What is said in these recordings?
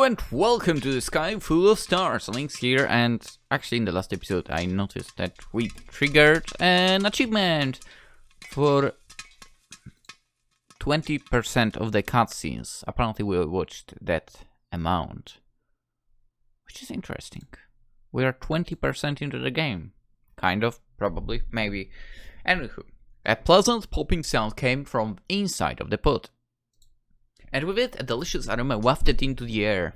and welcome to the sky full of stars. Lynx here, and actually in the last episode I noticed that we triggered an achievement for 20% of the cutscenes. Apparently we watched that amount, which is interesting. We are 20% into the game. Kind of, probably, maybe. Anywho, a pleasant popping sound came from inside of the pot. And with it, a delicious aroma wafted into the air.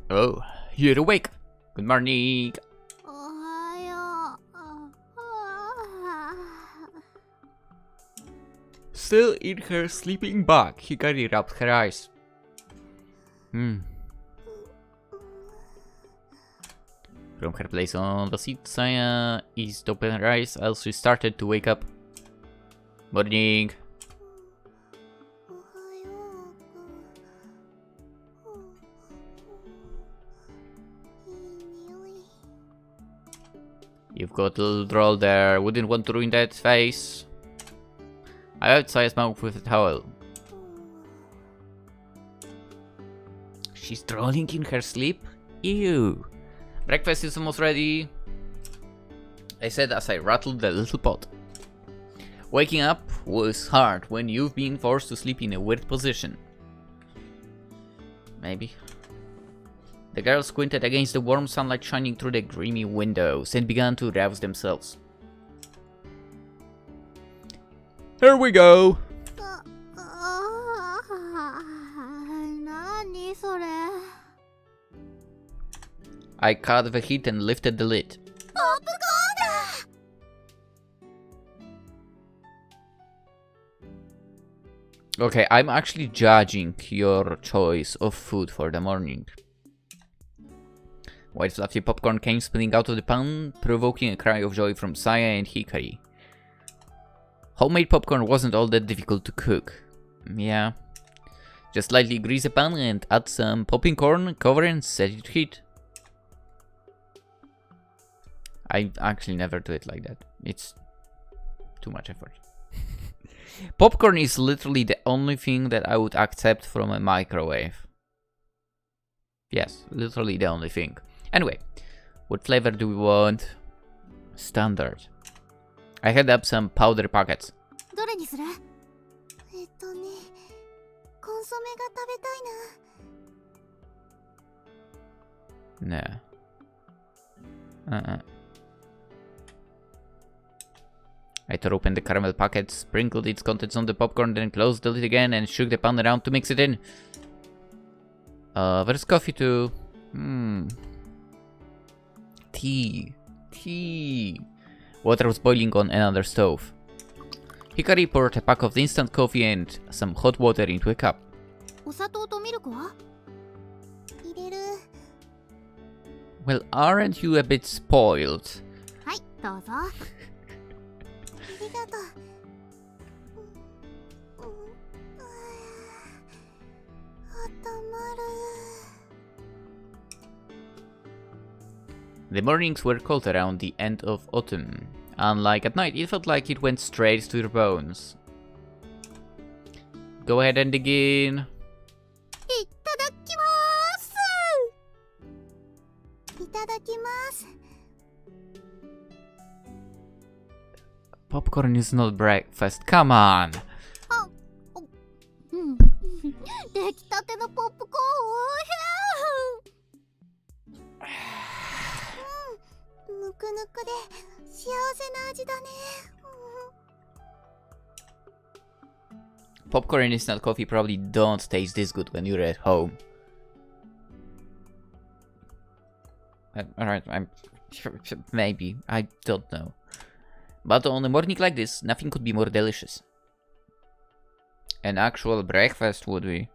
Oh, you're awake. Good morning. Still in her sleeping bag, Hikari rubbed her eyes. From her place on the seat, Saya eased open her eyes as she started to wake up. Morning. You've got a little droll there. Wouldn't want to ruin that face. I wiped Saya's mouth with a towel. She's drooling in her sleep? Ew. Breakfast is almost ready, I said as I rattled the little pot. Waking up was hard when you've been forced to sleep in a weird position. Maybe. The girls squinted against the warm sunlight shining through the grimy windows and began to rouse themselves. Here we go! I cut the heat and lifted the lid. Okay, I'm actually judging your choice of food for the morning. White fluffy popcorn came spilling out of the pan, provoking a cry of joy from Saya and Hikari. Homemade popcorn wasn't all that difficult to cook. Yeah. Just lightly grease the pan and add some popping corn, cover and set it to heat. I actually never do it like that. It's too much effort. Popcorn is literally the only thing that I would accept from a microwave. Yes, literally the only thing. Anyway, what flavor do we want? Standard. I had up some powder packets. No. I tore open the caramel packet, sprinkled its contents on the popcorn, then closed the lid again and shook the pan around to mix it in. There's coffee too. Tea. Water was boiling on another stove. Hikari poured a pack of instant coffee and some hot water into a cup. Well, aren't you a bit spoiled? The mornings were cold around the end of autumn. Unlike at night, it felt like it went straight to your bones. Go ahead and dig in. Popcorn is not breakfast, come on! Popcorn and instant coffee probably don't taste this good when you're at home. Alright, maybe, I don't know. But on a morning like this, nothing could be more delicious. An actual breakfast would be.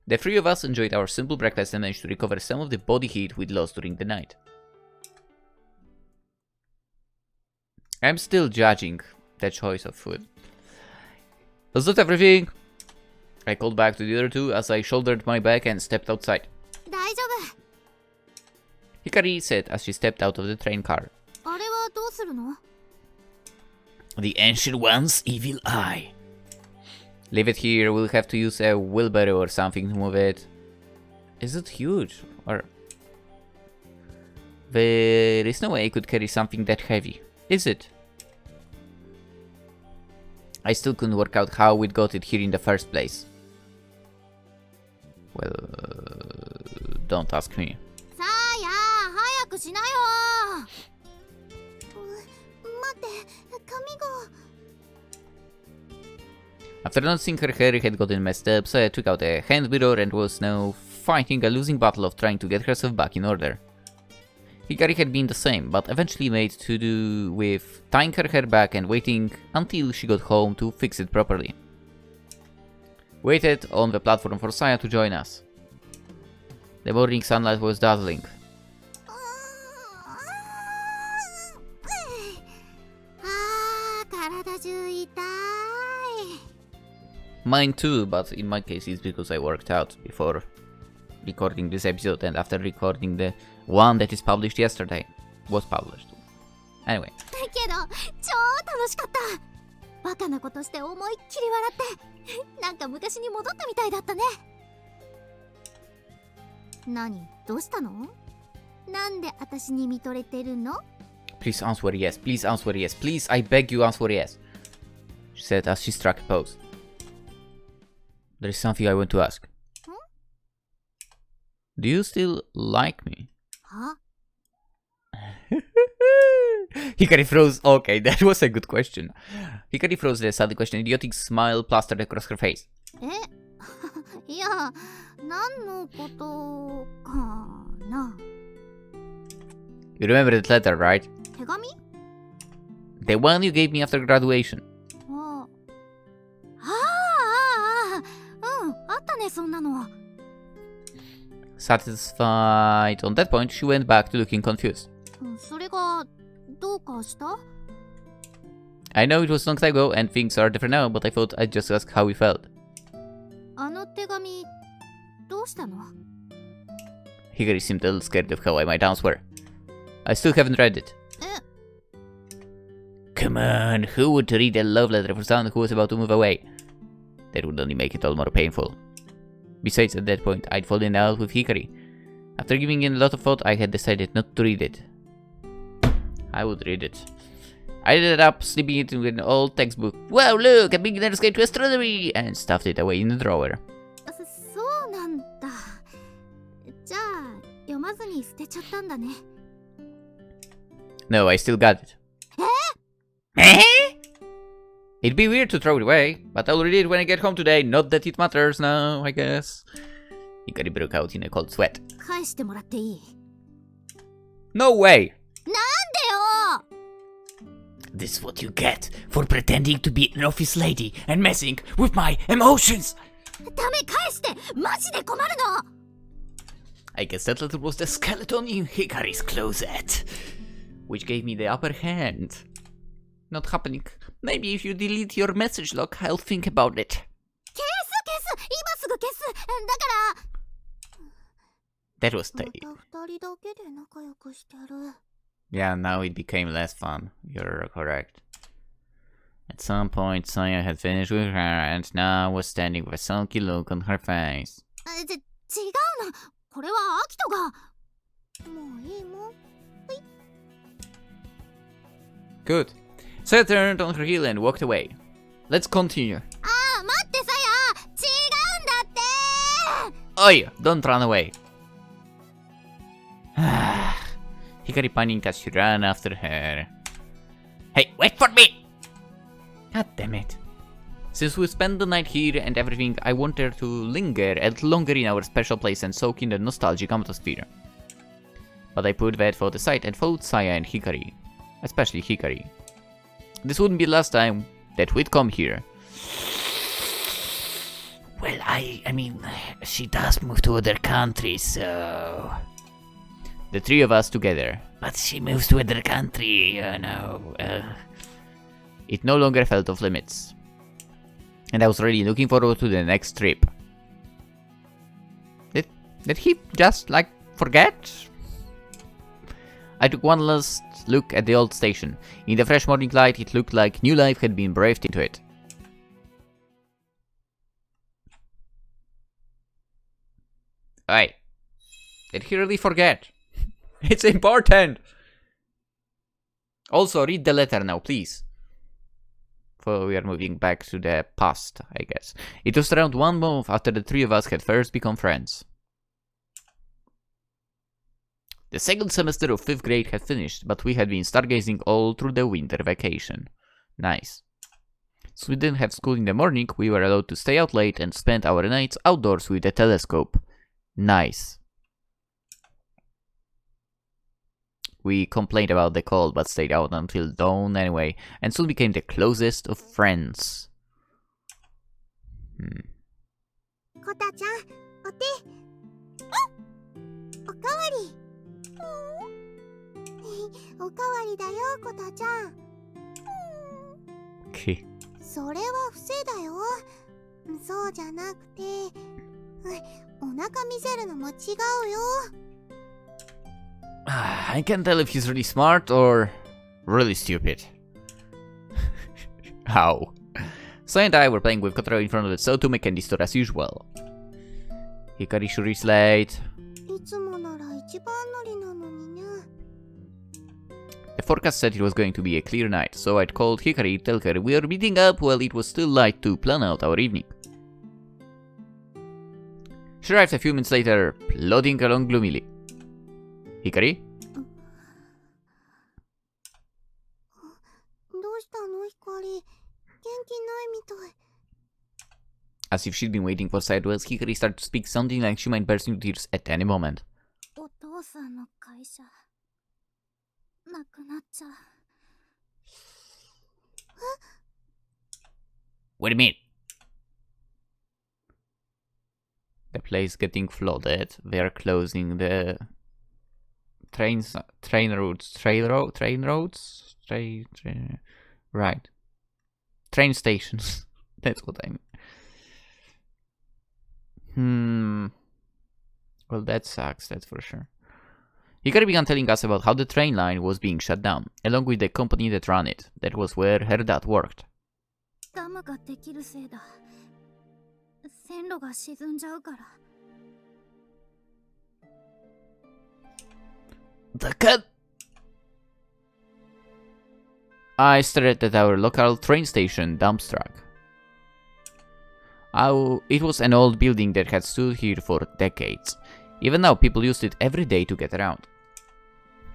The three of us enjoyed our simple breakfast and managed to recover some of the body heat we'd lost during the night. I'm still judging the choice of food. That's not everything. I called back to the other two as I shouldered my bag and stepped outside. Hikari said as she stepped out of the train car. The Ancient One's evil eye. Leave it here, we'll have to use a wheelbarrow or something to move it. Is it huge? Or... There is no way I could carry something that heavy, is it? I still couldn't work out how we got it here in the first place. Well, don't ask me. After noticing her hair had gotten messed up, Saya took out a hand mirror and was now fighting a losing battle of trying to get herself back in order. Hikari had been the same, but eventually made to do with tying her hair back and waiting until she got home to fix it properly. Waited on the platform for Saya to join us. The morning sunlight was dazzling. Mine too, but in my case it's because I worked out before recording this episode and after recording the one that is published yesterday. Was published. Anyway. Please answer yes, please answer yes, please, I beg you answer yes, she said as she struck a pose. There is something I want to ask. Do you still like me? Huh? Hikari froze. Okay, that was a good question. Hikari froze the sad question. Idiotic smile plastered across her face. You remember that letter, right? The one you gave me after graduation. Satisfied on that point, she went back to looking confused. I know it was long time ago and things are different now, but I thought I'd just ask how he felt. Hikari seemed a little scared of how I might answer. I still haven't read it. Come on, who would read a love letter for someone who was about to move away? That would only make it all more painful. Besides, at that point, I'd fallen in love with Hikari. After giving it a lot of thought, I had decided not to read it. I would read it. I ended up slipping it into an old textbook. Wow, look, a beginner's guide to astronomy! And stuffed it away in the drawer. No, I still got it. It'd be weird to throw it away, but I'll read it when I get home today. Not that it matters now, I guess. Hikari broke out in a cold sweat. No way! This is what you get for pretending to be an office lady and messing with my emotions! I guess that letter was the skeleton in Hikari's closet, which gave me the upper hand. Not happening. Maybe if you delete your message log, I'll think about it. That was Yeah, now it became less fun. You're correct. At some point, Saya had finished with her and now was standing with a sulky look on her face. Good. Saya turned on her heel and walked away. Let's continue. Oi, don't run away. Hikari panicked as she ran after her. Hey, wait for me! God damn it. Since we spent the night here and everything, I wanted to linger a little longer in our special place and soak in the nostalgic atmosphere. But I put that thought aside and followed Saya and Hikari. Especially Hikari. This wouldn't be the last time that we'd come here. Well, I mean, she does move to other countries, so... The three of us together. But she moves to other country, you know. It no longer felt off limits. And I was really looking forward to the next trip. Did he just, like, forget? I took one last look at the old station. In the fresh morning light, it looked like new life had been breathed into it. Hey, did he really forget? It's important! Also, read the letter now, please. For we are moving back to the past, I guess. It was around 1 month after the three of us had first become friends. The second semester of 5th grade had finished, but we had been stargazing all through the winter vacation. Nice. So we didn't have school in the morning, we were allowed to stay out late and spend our nights outdoors with a telescope. Nice. We complained about the cold, but stayed out until dawn anyway, and soon became the closest of friends. Kota-chan, ote. Okawari. Okawari da yo, Kota-chan. Okay. それは不正だよ。そうじゃなくて、お腹見せるのも違うよ。I can't tell if he's really smart or really stupid. How? So and I were playing with Kotaro in front of the Sotume candy store as usual. Hikari sure is late. いつもなら一番乗りなのにね。The forecast said it was going to be a clear night, so I'd called Hikari to tell her we were meeting up while it was still light to plan out our evening. She arrived a few minutes later, plodding along gloomily. Hikari? どうしたの、光。元気ないみたい。 As if she'd been waiting for sideways, Hikari started to speak, sounding like she might burst into tears at any moment. お父さんの会社、なくなっちゃう。What do you mean? The place getting flooded. They're closing the train roads. Right. Train stations. That's what I mean. Well, that sucks, that's for sure. Hikari began telling us about how the train line was being shut down, along with the company that ran it. That was where her dad worked. ダムができるせいだ。線路が沈んじゃうから。The cut! I stared at our local train station dump truck. It was an old building that had stood here for decades. Even now, people used it every day to get around.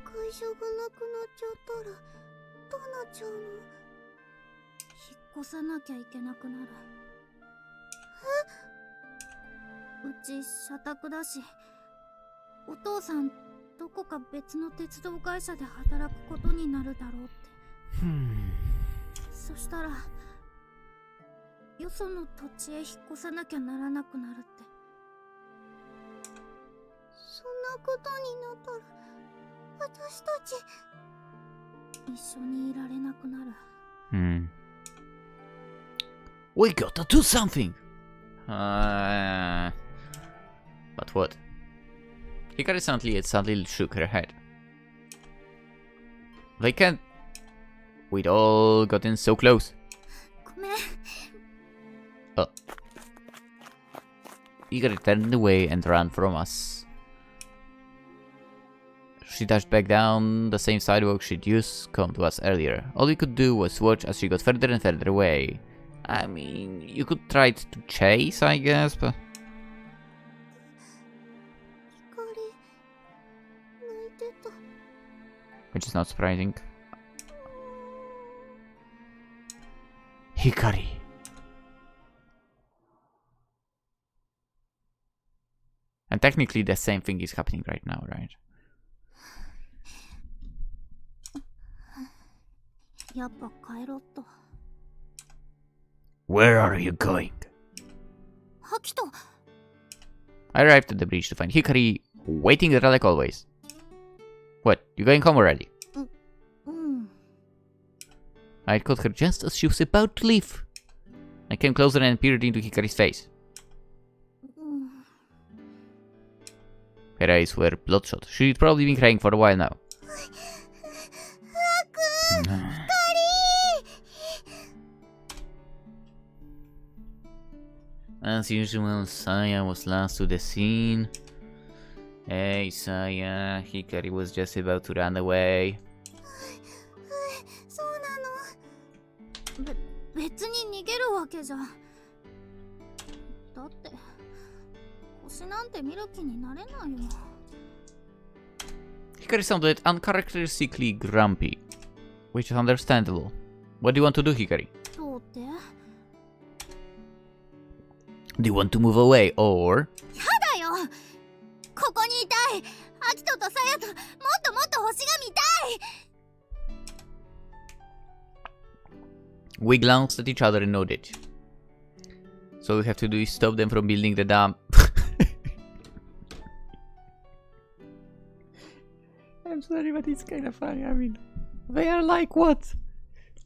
会社がなくなっちゃったら、どうなっちゃうの？引っ越さなきゃいけなくなる。うち社宅だし、お父さんどこか別の鉄道会社で働くことになるだろうって。そしたらよその土地へ引っ越さなきゃならなくなるって。そんなことになったら私たち一緒にいられなくなる。We gotta do something! But what? Hikari suddenly shook her head. They can't. We'd all gotten so close. ごめん。Oh. Hikari turned away and ran from us. She dashed back down the same sidewalk she'd used come to us earlier. All we could do was watch as she got further and further away. I mean, you could try to chase, I guess, but... 光泣いてた。 Which is not surprising. Hikari. And technically the same thing is happening right now, right? やっぱ帰ろっと。 Where are you going? ハキト。 I arrived at the bridge to find Hikari waiting there like always. What, you going home already? I caught her just as she was about to leave. I came closer and peered into Hikari's face. Her eyes were bloodshot. She'd probably been crying for a while now. As usual, Saya was last to the scene. Hey, Saya, Hikari was just about to run away. そうなの。別に逃げるわけじゃ。だって、星なんて見る気になれないよ。Hikari sounded uncharacteristically grumpy, which is understandable. What do you want to do, Hikari? どうって？ Do you want to move away, or... やだよ！ここにいたい！アキトとサヤともっともっと星が見たい！ We glanced at each other and nodded. So all we have to do is stop them from building the dam. I'm sorry, but it's kind of funny. I mean, they are like what?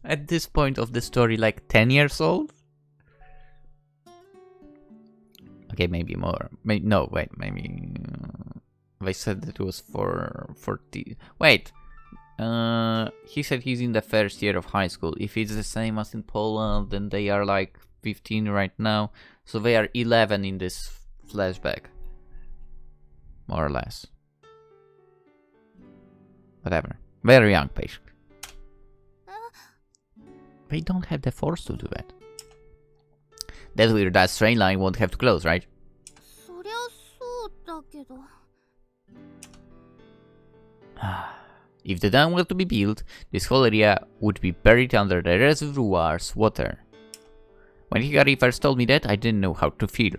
At this point of the story, like 10 years old? Okay, maybe more. No, wait, maybe... they said that it was for 40... Wait! He said he's in the first year of high school. If it's the same as in Poland, then they are like 15 right now. So they are 11 in this flashback. More or less. Whatever. Very young, basically. They don't have the force to do that. That weird that train line won't have to close, right? そりゃそうだけど。 If the dam were to be built, this whole area would be buried under the reservoir's water. When Hikari first told me that, I didn't know how to feel.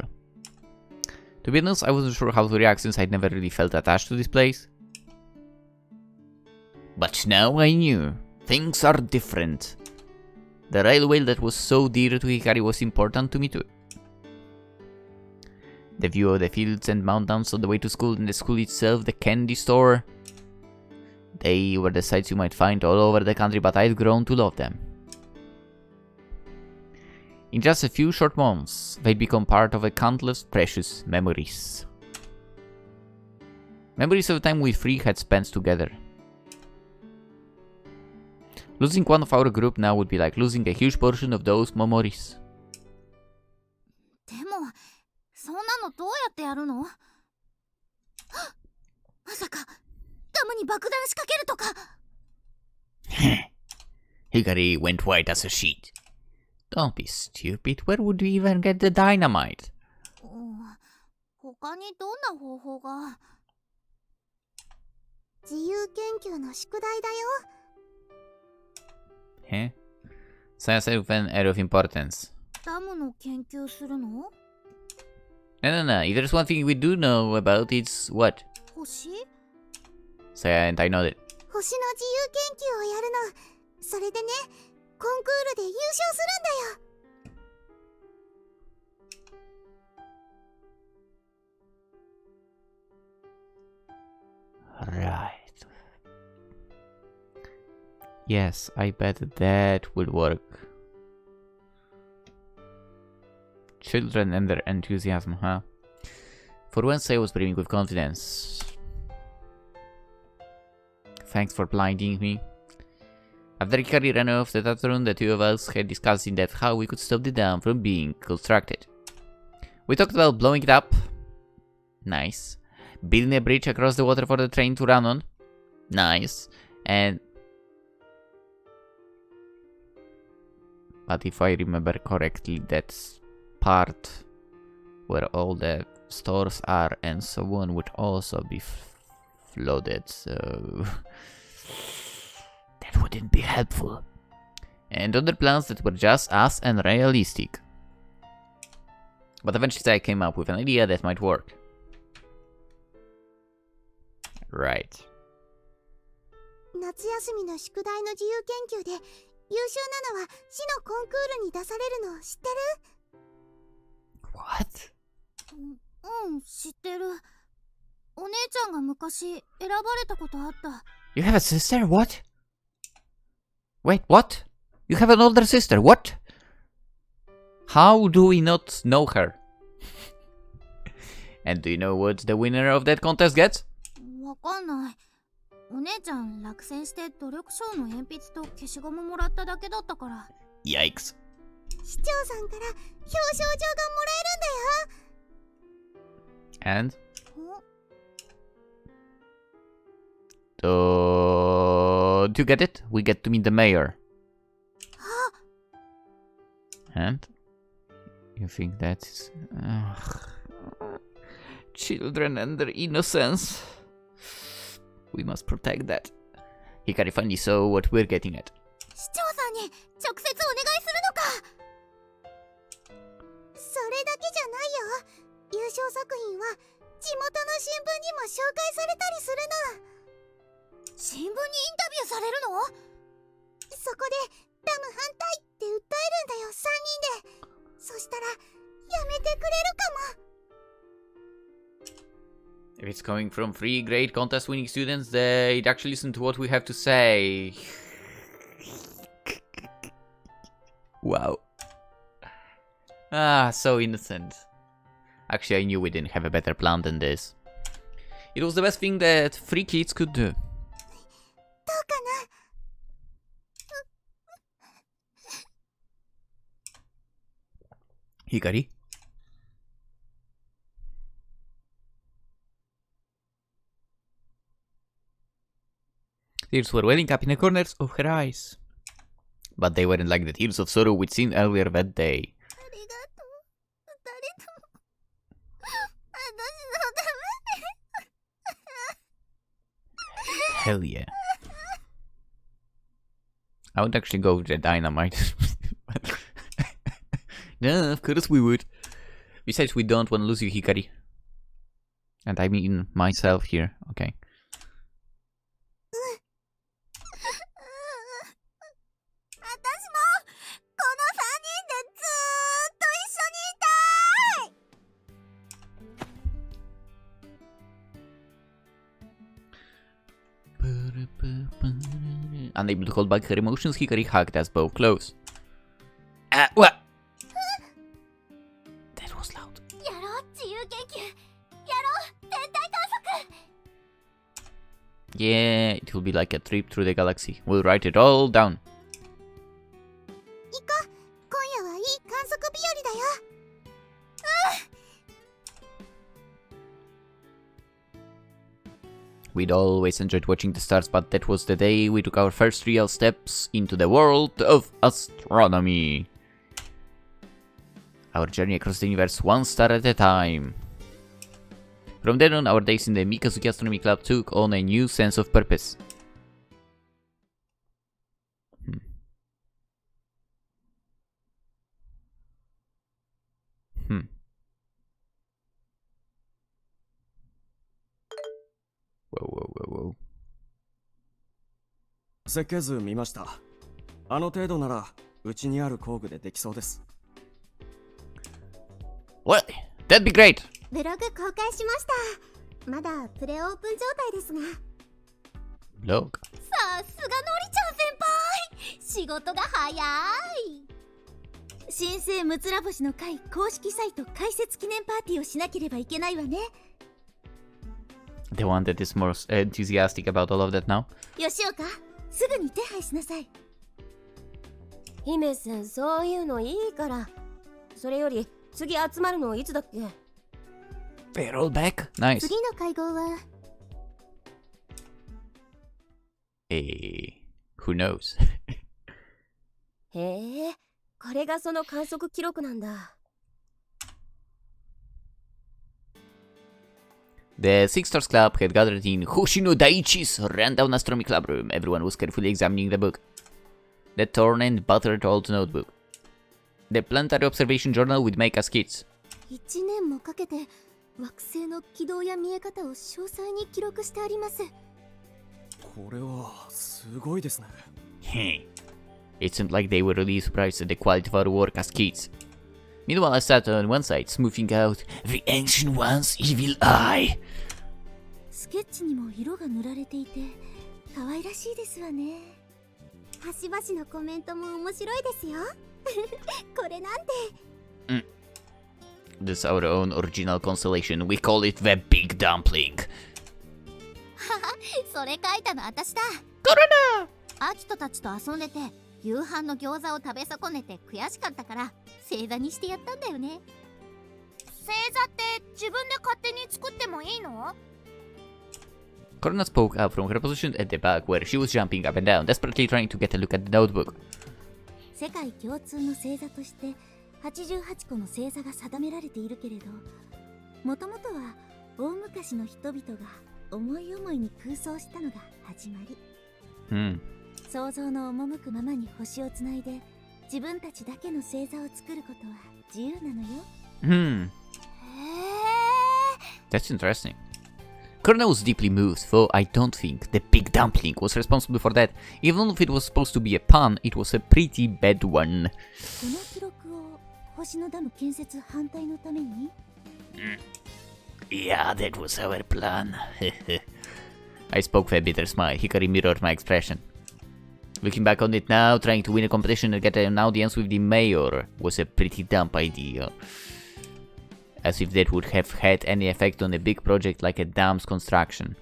To be honest, I wasn't sure how to react since I'd never really felt attached to this place. But now I knew. Things are different. The railway that was so dear to Hikari was important to me too. The view of the fields and mountains on the way to school and the school itself, the candy store. They were the sights you might find all over the country, but I'd grown to love them. In just a few short months, they'd become part of a countless precious memories. Memories of the time we three had spent together. Losing one of our group now would be like losing a huge portion of those memories. でも、そんなのどうやってやるの？まさか、ダムに爆弾仕掛けるとか。Hikari went white as a sheet. Don't be stupid. Where would we even get the dynamite? 他にどんな方法が？自由研究の宿題だよ。Huh? Saya said with an air of importance. ダムの研究するの？ No. If there's one thing we do know about, it's what? 星？ Saya and I nodded. 星の自由研究をやるの。それでね、コンクールで優勝するんだよ。 Right. Yes, I bet that will work. Children and their enthusiasm, huh? For once I was brimming with confidence. Thanks for blinding me. After Hikari ran off the afternoon, the two of us had discussed in depth how we could stop the dam from being constructed. We talked about blowing it up. Nice. Building a bridge across the water for the train to run on. Nice. And... but if I remember correctly, that's part where all the stores are and so on would also be flooded, so... that wouldn't be helpful. And other plans that were just as unrealistic. But eventually I came up with an idea that might work. Right. 夏休みの宿題の自由研究で優秀なのは市のコンクールに出されるの知ってる？ What? うん、知ってる。お姉ちゃんが昔選ばれたことあった。You have a sister? What? Wait, what? You have an older sister? What? How do we not know her? And do you know what the winner of that contest gets? わかんない。お姉ちゃん落選して努力賞の鉛筆と消しゴムもらっただけだったから。 Yikes. 市長さんから表彰状がもらえるんだよ。 And? お to get it, we get to meet the mayor. And? You think that's... children and their innocence. We must protect that. Hikari finally saw what we're getting at. 市長さんに直接お願いするのか。それだけじゃないよ。優勝作品は地元の新聞にも紹介されたりするの。新聞にインタビューされるの？そこでダム反対って訴えるんだよ、3人で。そしたらやめてくれるかも。 If it's coming from 3 great contest winning students, they'd actually listen to what we have to say. Wow. Ah, so innocent. Actually, I knew we didn't have a better plan than this. It was the best thing that 3 kids could do. どうかな。 Hikari? Tears were welling up in the corners of her eyes. But they weren't like the tears of sorrow we'd seen earlier that day. ありがとう。二人とも。私のために。 Hell yeah. I would actually go with the dynamite. Yeah, of course we would. Besides, we don't want to lose you, Hikari. And I mean myself here, okay. 私もこの3人でずーっと一緒にいたい。 Unable to hold back her emotions, Hikari hugged us both close. What? That was loud. やろう、自由研究。やろう、天体観測。 Yeah, it will be like a trip through the galaxy. We'll write it all down. 行こう。今夜はいい観測日和だよ。 We'd always enjoyed watching the stars, but that was the day we took our first real steps into the world of astronomy. Our journey across the universe one star at a time. From then on, our days in the Mikazuki Astronomy Club took on a new sense of purpose. Whoa. 設計図見ました。あの程度ならうちにある工具でできそうです。 Well, that'd be great. ブログ公開しました。まだプレオープン状態ですが。 Blog. さすがのりちゃん先輩、仕事が早い。新生ムツラボシの会公式サイト開設記念パーティーをしなければいけないわね。 The one that is more enthusiastic about all of that now. 吉岡、すぐに手配しなさい。姫さん、そういうのいいから。それより次集まるのいつだっけ？ They're all back. Nice. 次の会合は who knows? へえ、これがその観測記録なんだ。The Six Stars Club had gathered in Hoshino Daiichi's rundown astronomy club room. Everyone was carefully examining the book. The torn and battered old notebook. The planetary observation journal would make us kids. 1年もかけて惑星の軌道や見え方を詳細に記録してあります。これはすごいですね。It seemed like they were really surprised at the quality of our work as kids. Meanwhile, I sat on one side, smoothing out the Ancient One's evil eye. スケッチにも色が塗られていて可愛らしいですわね。端々のコメントも面白いですよ。これなんて。This is our own original constellation. We call it the Big Dumpling. そそれ書いたの私だ。コロナ。アキトたちと遊んでて夕飯の餃子を食べ損ねて悔しかったから正座にしてやったんだよね。正座って自分で勝手に作ってもいいの？ Corona spoke up from her position at the back where she was jumping up and down, desperately trying to get a look at the notebook. 世界共通の星座として88個の星座が定められているけれど、もともとは大昔の人々が思い思いに空想したのが始まり、想像の赴くままに星をつないで自分たちだけの星座を作ることは自由なのよ。That's interesting. Corona was deeply moved, though I don't think the big dumpling was responsible for that. Even if it was supposed to be a pun, it was a pretty bad one. この記録を星のダム建設反対のために？ Yeah, that was our plan. I spoke with a bitter smile. Hikari mirrored my expression. Looking back on it now, trying to win a competition and get an audience with the mayor was a pretty dumb idea. As if that would have had any effect on a big project like a dam's construction.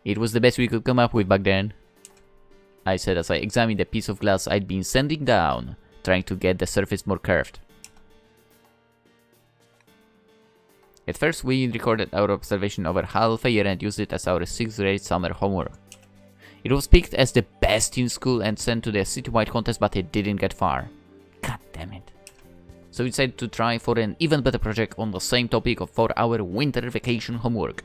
It was the best we could come up with back then, I said as I examined the piece of glass I'd been sanding down, trying to get the surface more curved. At first we recorded our observation over half a year and used it as our 6th grade summer homework. It was picked as the best in school and sent to the citywide contest, but it didn't get far. God damn it. So we decided to try for an even better project on the same topic for our winter vacation homework.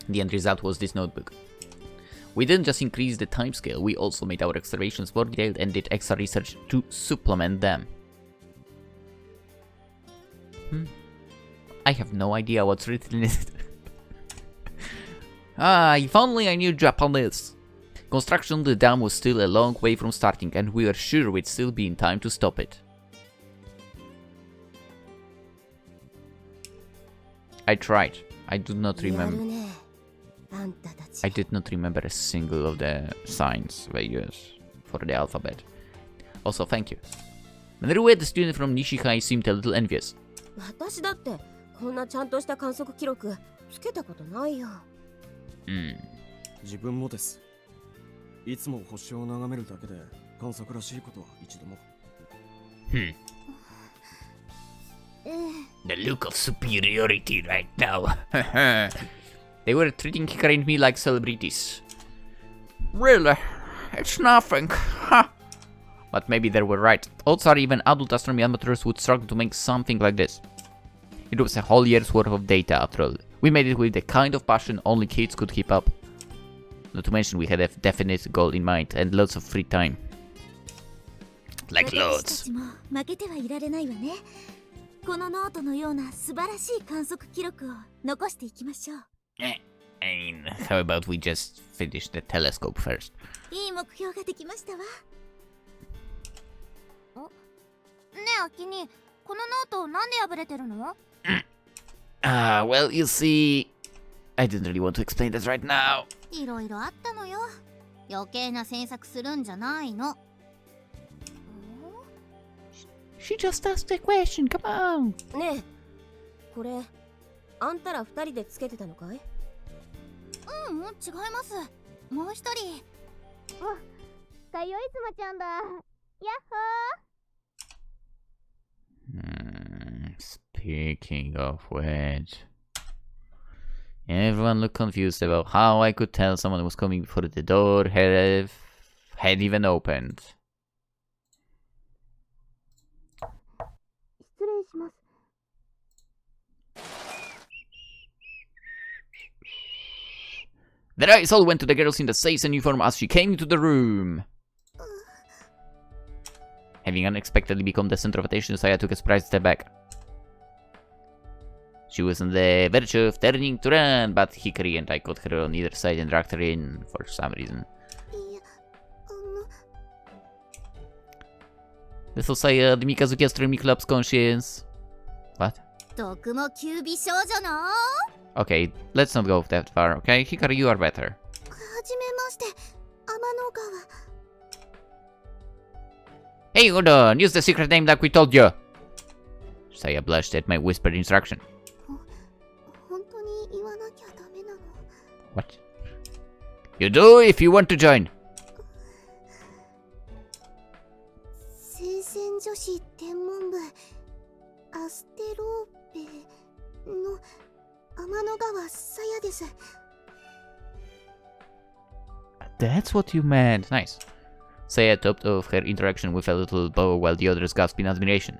The end result was this notebook. We didn't just increase the timescale, we also made our observations more detailed and did extra research to supplement them. I have no idea what's written in it. If only I knew Japanese. Construction of the dam was still a long way from starting, and we were sure we'd still be in time to stop it. I tried. I do not remember. I did not remember a single of the signs they use for the alphabet. Also, thank you. Maru, the student from Nishikai, seemed a little envious. 私だってこんなちゃんとした観測記録つけたことないよ。自分もです。いつも星を眺めるだけで観測らしいことは一度も。The look of superiority right now. They were treating Hikari and me like celebrities. Really? It's nothing. But maybe they were right. Odds are even adult astronomy amateurs would struggle to make something like this. It was a whole year's worth of data after all. We made it with the kind of passion only kids could keep up. Not to mention we had a definite goal in mind and lots of free time. Like loads. 負けてはいられないわね。このノートのような素晴らしい観測記録を残していきましょう。I mean, how about we just finish the telescope first? いい目標ができましたわ。ねえ、アキニ、このノートなんで破れてるの？ Well, you see, I didn't really want to explain this right now. いろいろあったのよ。余計な詮索するんじゃないの。She just asked a question, come on! ねえ、これあんたら二人でつけてたのかい？違います。もう一人。かよいつまちゃんだ。やっほー。Speaking of which, everyone looked confused about how I could tell someone was coming before the door had even opened. 失礼します。Their eyes all went to the girls in the Seisen uniform as she came into the room. Having unexpectedly become the center of attention, Saya took a surprised step back. She was on the verge of turning to run, but Hikari and I caught her on either side and dragged her in for some reason. Little Saya, the Mikazuki Astronomy Club's conscience. What? 毒もキュービ少女の Okay, let's not go that far, okay? Hikari, you are better. はじめまして、天の川。Hey, hold on, use the secret name like we told you! Saya blushed at my whispered instruction. 本当に言わなきゃ。You do if you want to join. 聖戦女子天文部アステローペの天の川さやです。 That's what you meant. Nice. Saya topped off her interaction with a little bow while the others gasped in admiration.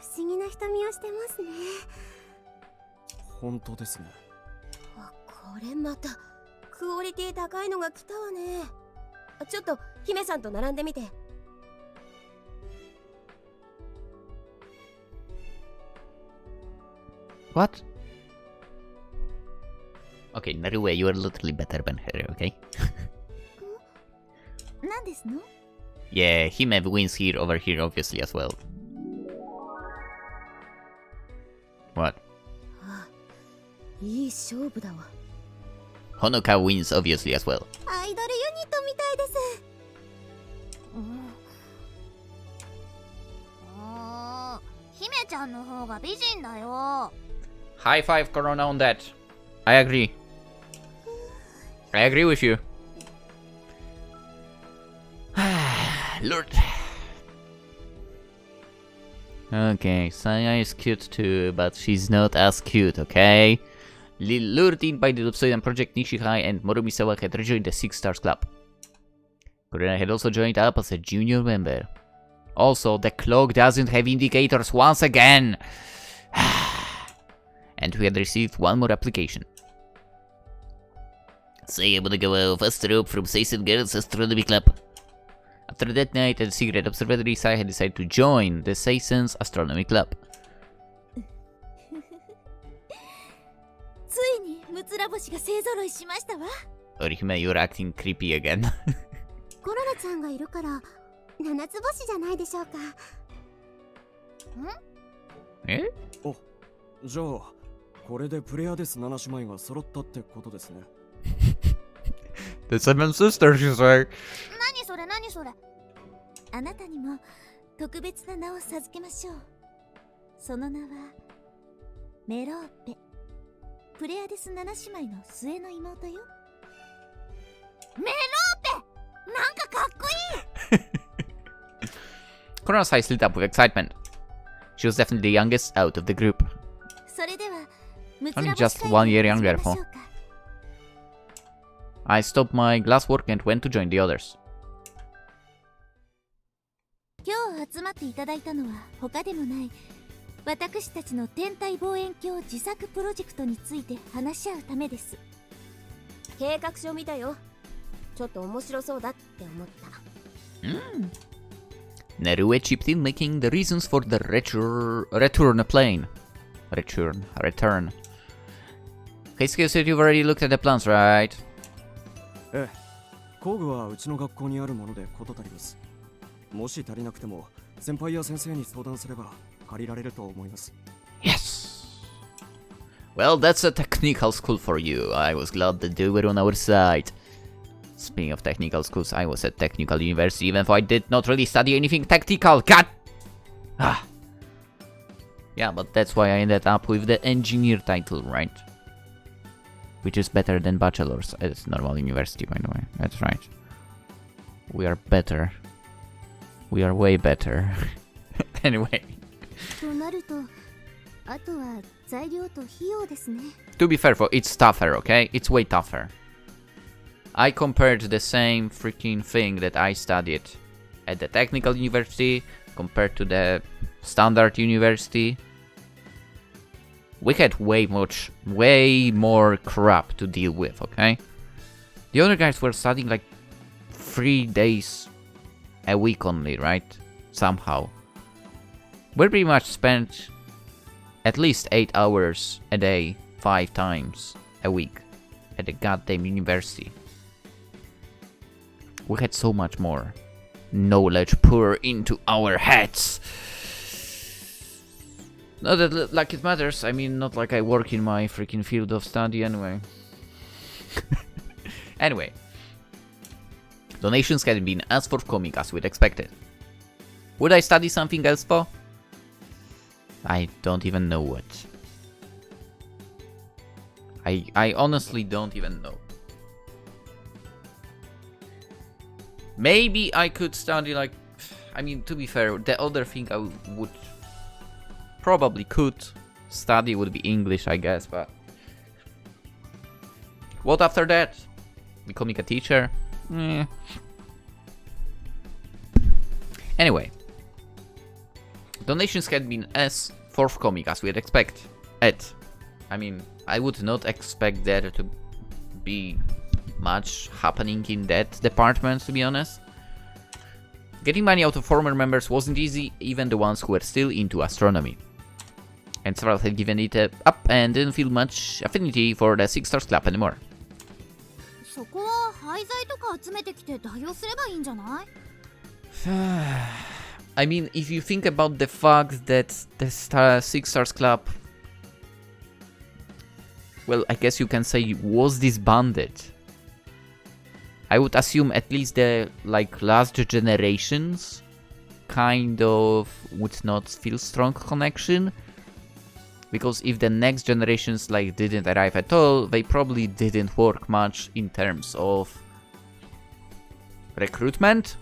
不思議な瞳をしてますね。本当ですね。これまたクオリティ高いのが来たわね。ちょっと姫さんと並んでみて。What? Okay, Narue, you are literally better than her, okay? 何ですの？ Yeah, Hime wins here over here, obviously, as well. What? いい勝負だわ。Honoka wins, obviously, as well. アイドルユニットみたいです。姫ちゃんの方が美人だよ。 High five, Corona, on that. I agree. I agree with you. Lord. Okay, Saya is cute too, but she's not as cute, okay? Lured in by the Obsidian Project, Nishihai and Morumisawa had rejoined the Six Stars Club. Corona had also joined up as a junior member. Also, the clock doesn't have indicators once again! And we had received one more application. Say I'm gonna go first rope from Seisen Girls Astronomy Club. After that night at the secret observatory, Sai had decided to join the Seisen's Astronomy Club. ついにムツラ星が勢ぞろいしましたわ。 Orihime, you're acting creepy again. コロナちゃんがいるから七つ星じゃないでしょうか。え？お、じゃあこれでプレアデス7姉妹が揃ったってことですね。The Seven Sisters, you say? 何それ何それ。あなたにも特別な名を授けましょう。その名はメローペ。プレアデス7姉妹の末の妹よ。メローペ、なんかかっこいい。 Corona's eyes lit up with excitement. She was definitely the youngest out of the group. それではムツ Only ラ just 星 one year 会議を始め younger, ましょ huh? うか。 I stopped my glass work and went to join the others. 今日集まっていただいたのは他でもない私たちの天体望遠鏡自作プロジェクトについて話し合うためです。計画書見たよ。ちょっと面白そうだって思った。Narue chipped in, making the reasons for the return plane. Return. Keisuke said you've already looked at the plans, right? ええ、工具はうちの学校にあるもので事足ります。もし足りなくても先輩や先生に相談すれば借りられると思います。 Yes! Well, that's a technical school for you. I was glad that they were on our side. Speaking of technical schools, I was at technical university even though I did not really study anything technical. God! Ah. Yeah, but that's why I ended up with the engineer title, right? Which is better than bachelor's at normal university, by the way. That's right. We are better. We are way better. Anyway. となると、あとは材料と費用ですね。 To be fair, it's tougher, okay? It's way tougher. I compared the same freaking thing that I studied at the technical university compared to the standard university. We had way more crap to deal with, okay? The other guys were studying like 3 days a week only, right? Somehow. We pretty much spent at least 8 hours a day, 5 times a week at the goddamn university. We had so much more knowledge pour into our heads. Not that like it matters, I mean, not like I work in my freaking field of study anyway. Anyway. Donations hadn't been as forthcoming as we'd expected. Would I study something else for? I don't even know what. I honestly don't even know. Maybe I could study like... I mean, to be fair, the other thing I would... probably could study would be English, I guess, but... What after that? Becoming a teacher? Anyway. Donations had been as forthcoming as we'd expect. I mean, I would not expect there to be much happening in that department, to be honest. Getting money out of former members wasn't easy, even the ones who were still into astronomy. And several had given it up and didn't feel much affinity for the Six Stars Club anymore. そこは廃材とか集めてきて代用すればいいんじゃない？ I mean, if you think about the fact that the Six Stars Club, well, I guess you can say was disbanded. I would assume at least the last generations kind of would not feel strong connection. Because if the next generations didn't arrive at all, they probably didn't work much in terms of recruitment.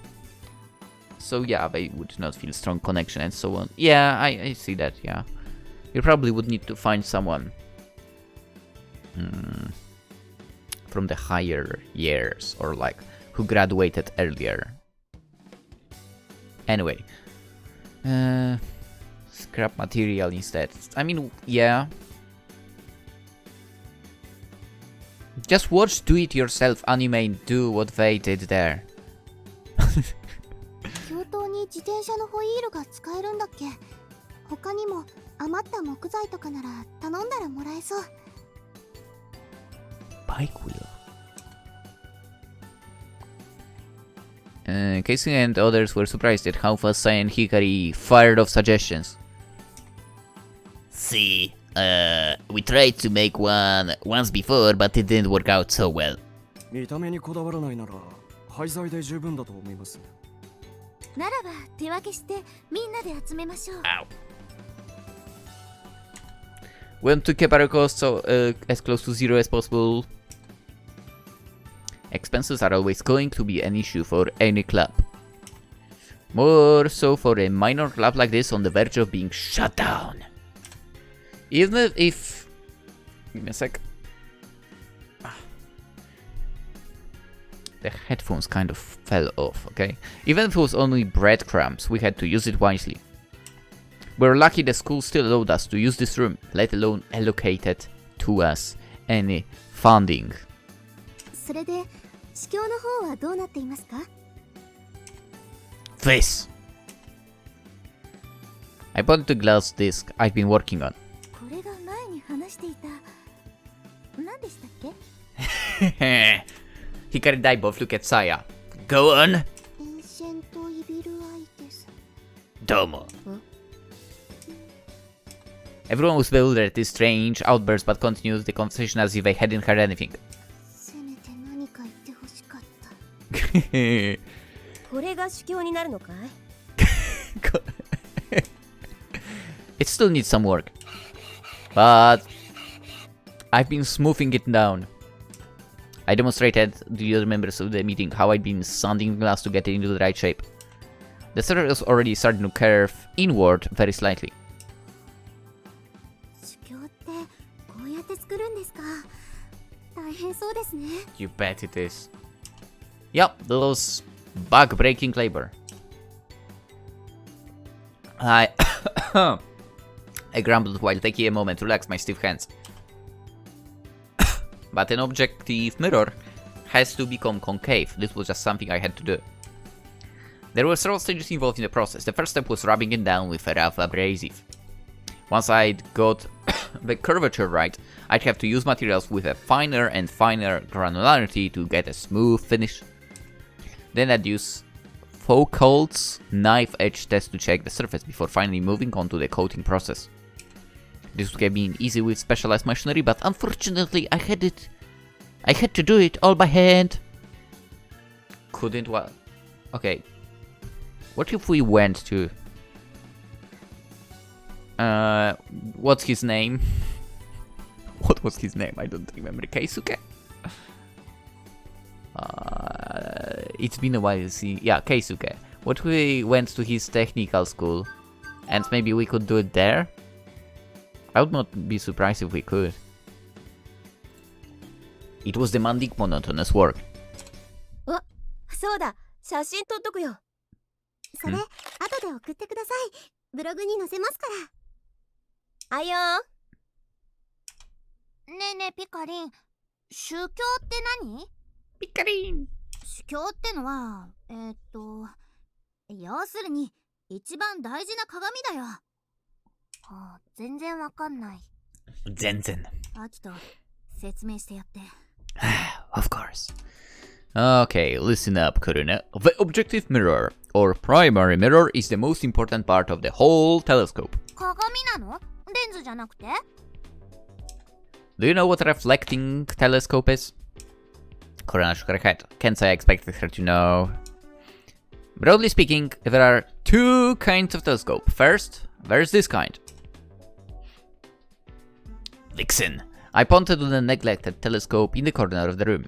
So yeah, they would not feel strong connection and so on. Yeah, I see that, yeah. You probably would need to find someone from the higher years or who graduated earlier. Anyway. Scrap material instead. I mean, yeah. Just watch do-it-yourself anime and do what they did there. 教頭に自転車のホイールが使えるんだっけ？他にも余った木材とかなら頼んだらもらえそう。 Bike wheel. Casey and others were surprised at how fast Sai and Hikari fired off suggestions. See, we tried to make one once before, but it didn't work out so well. 見た目にこだわらないなら廃材で十分だと思います。ならば手分けしてみんなで集めましょう。Ow. We want to keep our costs as close to zero as possible. Expenses are always going to be an issue for any club. More so for a minor club like this on the verge of being shut down. Even if... Give me a sec. The headphones kind of fell off, okay? Even if it was only breadcrumbs, we had to use it wisely. We're lucky the school still allowed us to use this room, let alone allocated to us any funding. それで試供の方はどうなっていますか？ This! I bought the glass disc I've been working on. これが前に話していた何でしたっけ？ Hikari and I both look at Saya. Go on! エンシェントイビルアイテス。 Domo. Everyone was bewildered at this strange outburst but continued the conversation as if they hadn't heard anything. せめて何か言ってほしかった。これが主教になるのかい？ It still needs some work. But I've been smoothing it down. I demonstrated to the other members of the meeting how I'd been sanding the glass to get it into the right shape. The surface was already starting to curve inward very slightly. 試供ってこうやって作るんですか？大変そうですね。 You bet it is. Yep, those back-breaking labor. I grumbled while taking a moment to relax my stiff hands. But an objective mirror has to become concave. This was just something I had to do. There were several stages involved in the process. The first step was rubbing it down with a rough abrasive. Once I'd got the curvature right, I'd have to use materials with a finer and finer granularity to get a smooth finish. Then I'd use Foucault's knife edge test to check the surface before finally moving on to the coating process. This would have been easy with specialized machinery, but unfortunately I had to do it all by hand. Couldn't what? Okay. What if we went to... what's his name? What was his name? I don't remember. Keisuke? it's been a while to see. Yeah, Keisuke. What if we went to his technical school and maybe we could do it there? I would not be surprised if we could. It was demanding, monotonous work. そうだ、写真撮っとくよ。それ、後で送ってください。ブログに載せますから。あいよねえねえピカリン、宗教って何？ピカリン。宗教ってのは要するに一番大事な鏡だよ。全然わかんない。全然。アキト、説明してやって。Of course. Okay, listen up, Kuruna. The objective mirror, or primary mirror, is the most important part of the whole telescope. 鏡なの？レンズじゃなくて？ Do you know what a reflecting telescope is? Kuruna shook her head. Can't say I expected her to know. Broadly speaking, there are two kinds of telescope. First, there's this kind. Vixen. I pointed to the neglected telescope in the corner of the room.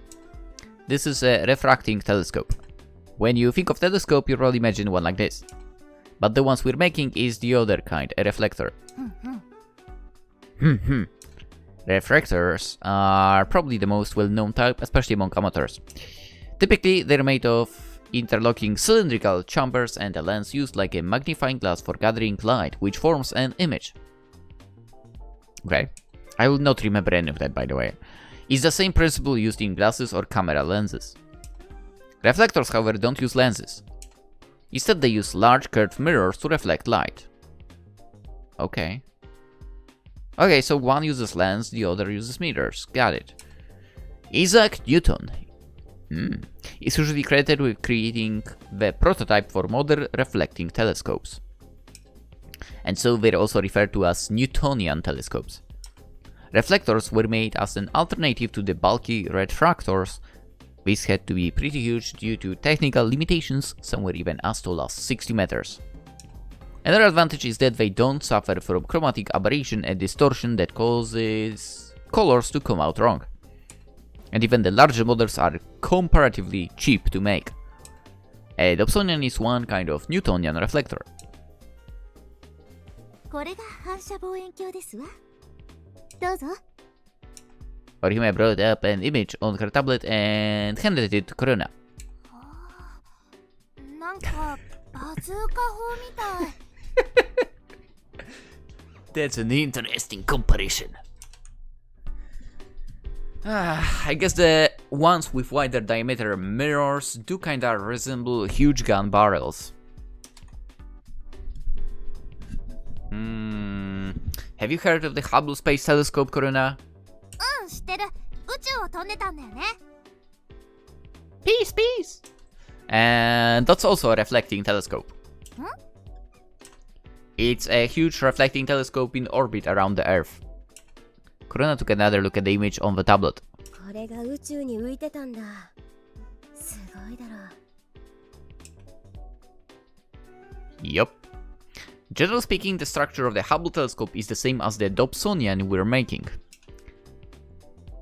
This is a refracting telescope. When you think of telescope, you probably imagine one like this. But the ones we're making is the other kind, a reflector. Refractors are probably the most well-known type, especially among amateurs. Typically, they're made of interlocking cylindrical chambers and a lens used like a magnifying glass for gathering light, which forms an image. Okay, I will not remember any of that, by the way. It's the same principle used in glasses or camera lenses. Reflectors, however, don't use lenses. Instead, they use large curved mirrors to reflect light. Okay. Okay, so one uses lens, the other uses mirrors. Got it. Isaac Newton is usually credited with creating the prototype for modern reflecting telescopes. And so they're also referred to as Newtonian telescopes. Reflectors were made as an alternative to the bulky refractors. These had to be pretty huge due to technical limitations, some were even as tall as 60 meters. Another advantage is that they don't suffer from chromatic aberration and distortion that causes colors to come out wrong. And even the larger models are comparatively cheap to make. A Dobsonian is one kind of Newtonian reflector. これが反射望遠鏡ですわ。どうぞ。Orihime brought up an image on her tablet and handed it to Kuruna. なんかバズーカ砲みたい。That's an interesting comparison. I guess the ones with wider diameter mirrors do kinda resemble huge gun barrels. Have you heard of the Hubble Space Telescope, Kuruna? 知ってる。宇宙を飛んでたんだよね。Peace, peace! And that's also a reflecting telescope. It's a huge reflecting telescope in orbit around the Earth. Kuruna took another look at the image on the tablet. これが宇宙に浮いてたんだ。すごいだろ。Yup. Generally speaking, the structure of the Hubble telescope is the same as the Dobsonian we're making.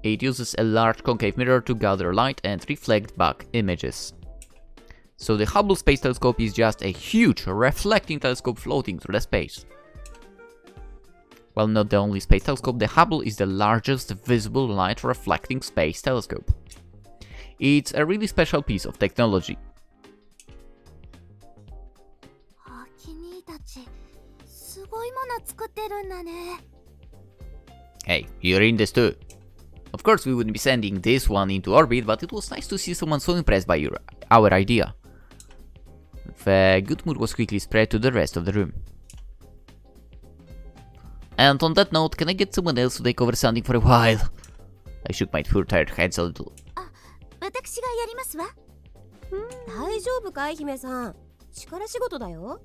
It uses a large concave mirror to gather light and reflect back images. So the Hubble Space Telescope is just a huge reflecting telescope floating through the space. While not the only space telescope, the Hubble is the largest visible light reflecting space telescope. It's a really special piece of technology. アキ兄たち、すごいもの作ってるんだね。Hey, you're in this too. Of course, we wouldn't be sending this one into orbit, but it was nice to see someone so impressed by our idea. The good mood was quickly spread to the rest of the room. And on that note, can I get someone else to take over sounding for a while? I shook my poor tired heads a little. 私がやりますわ。大丈夫かい姫さん。力仕事だよ。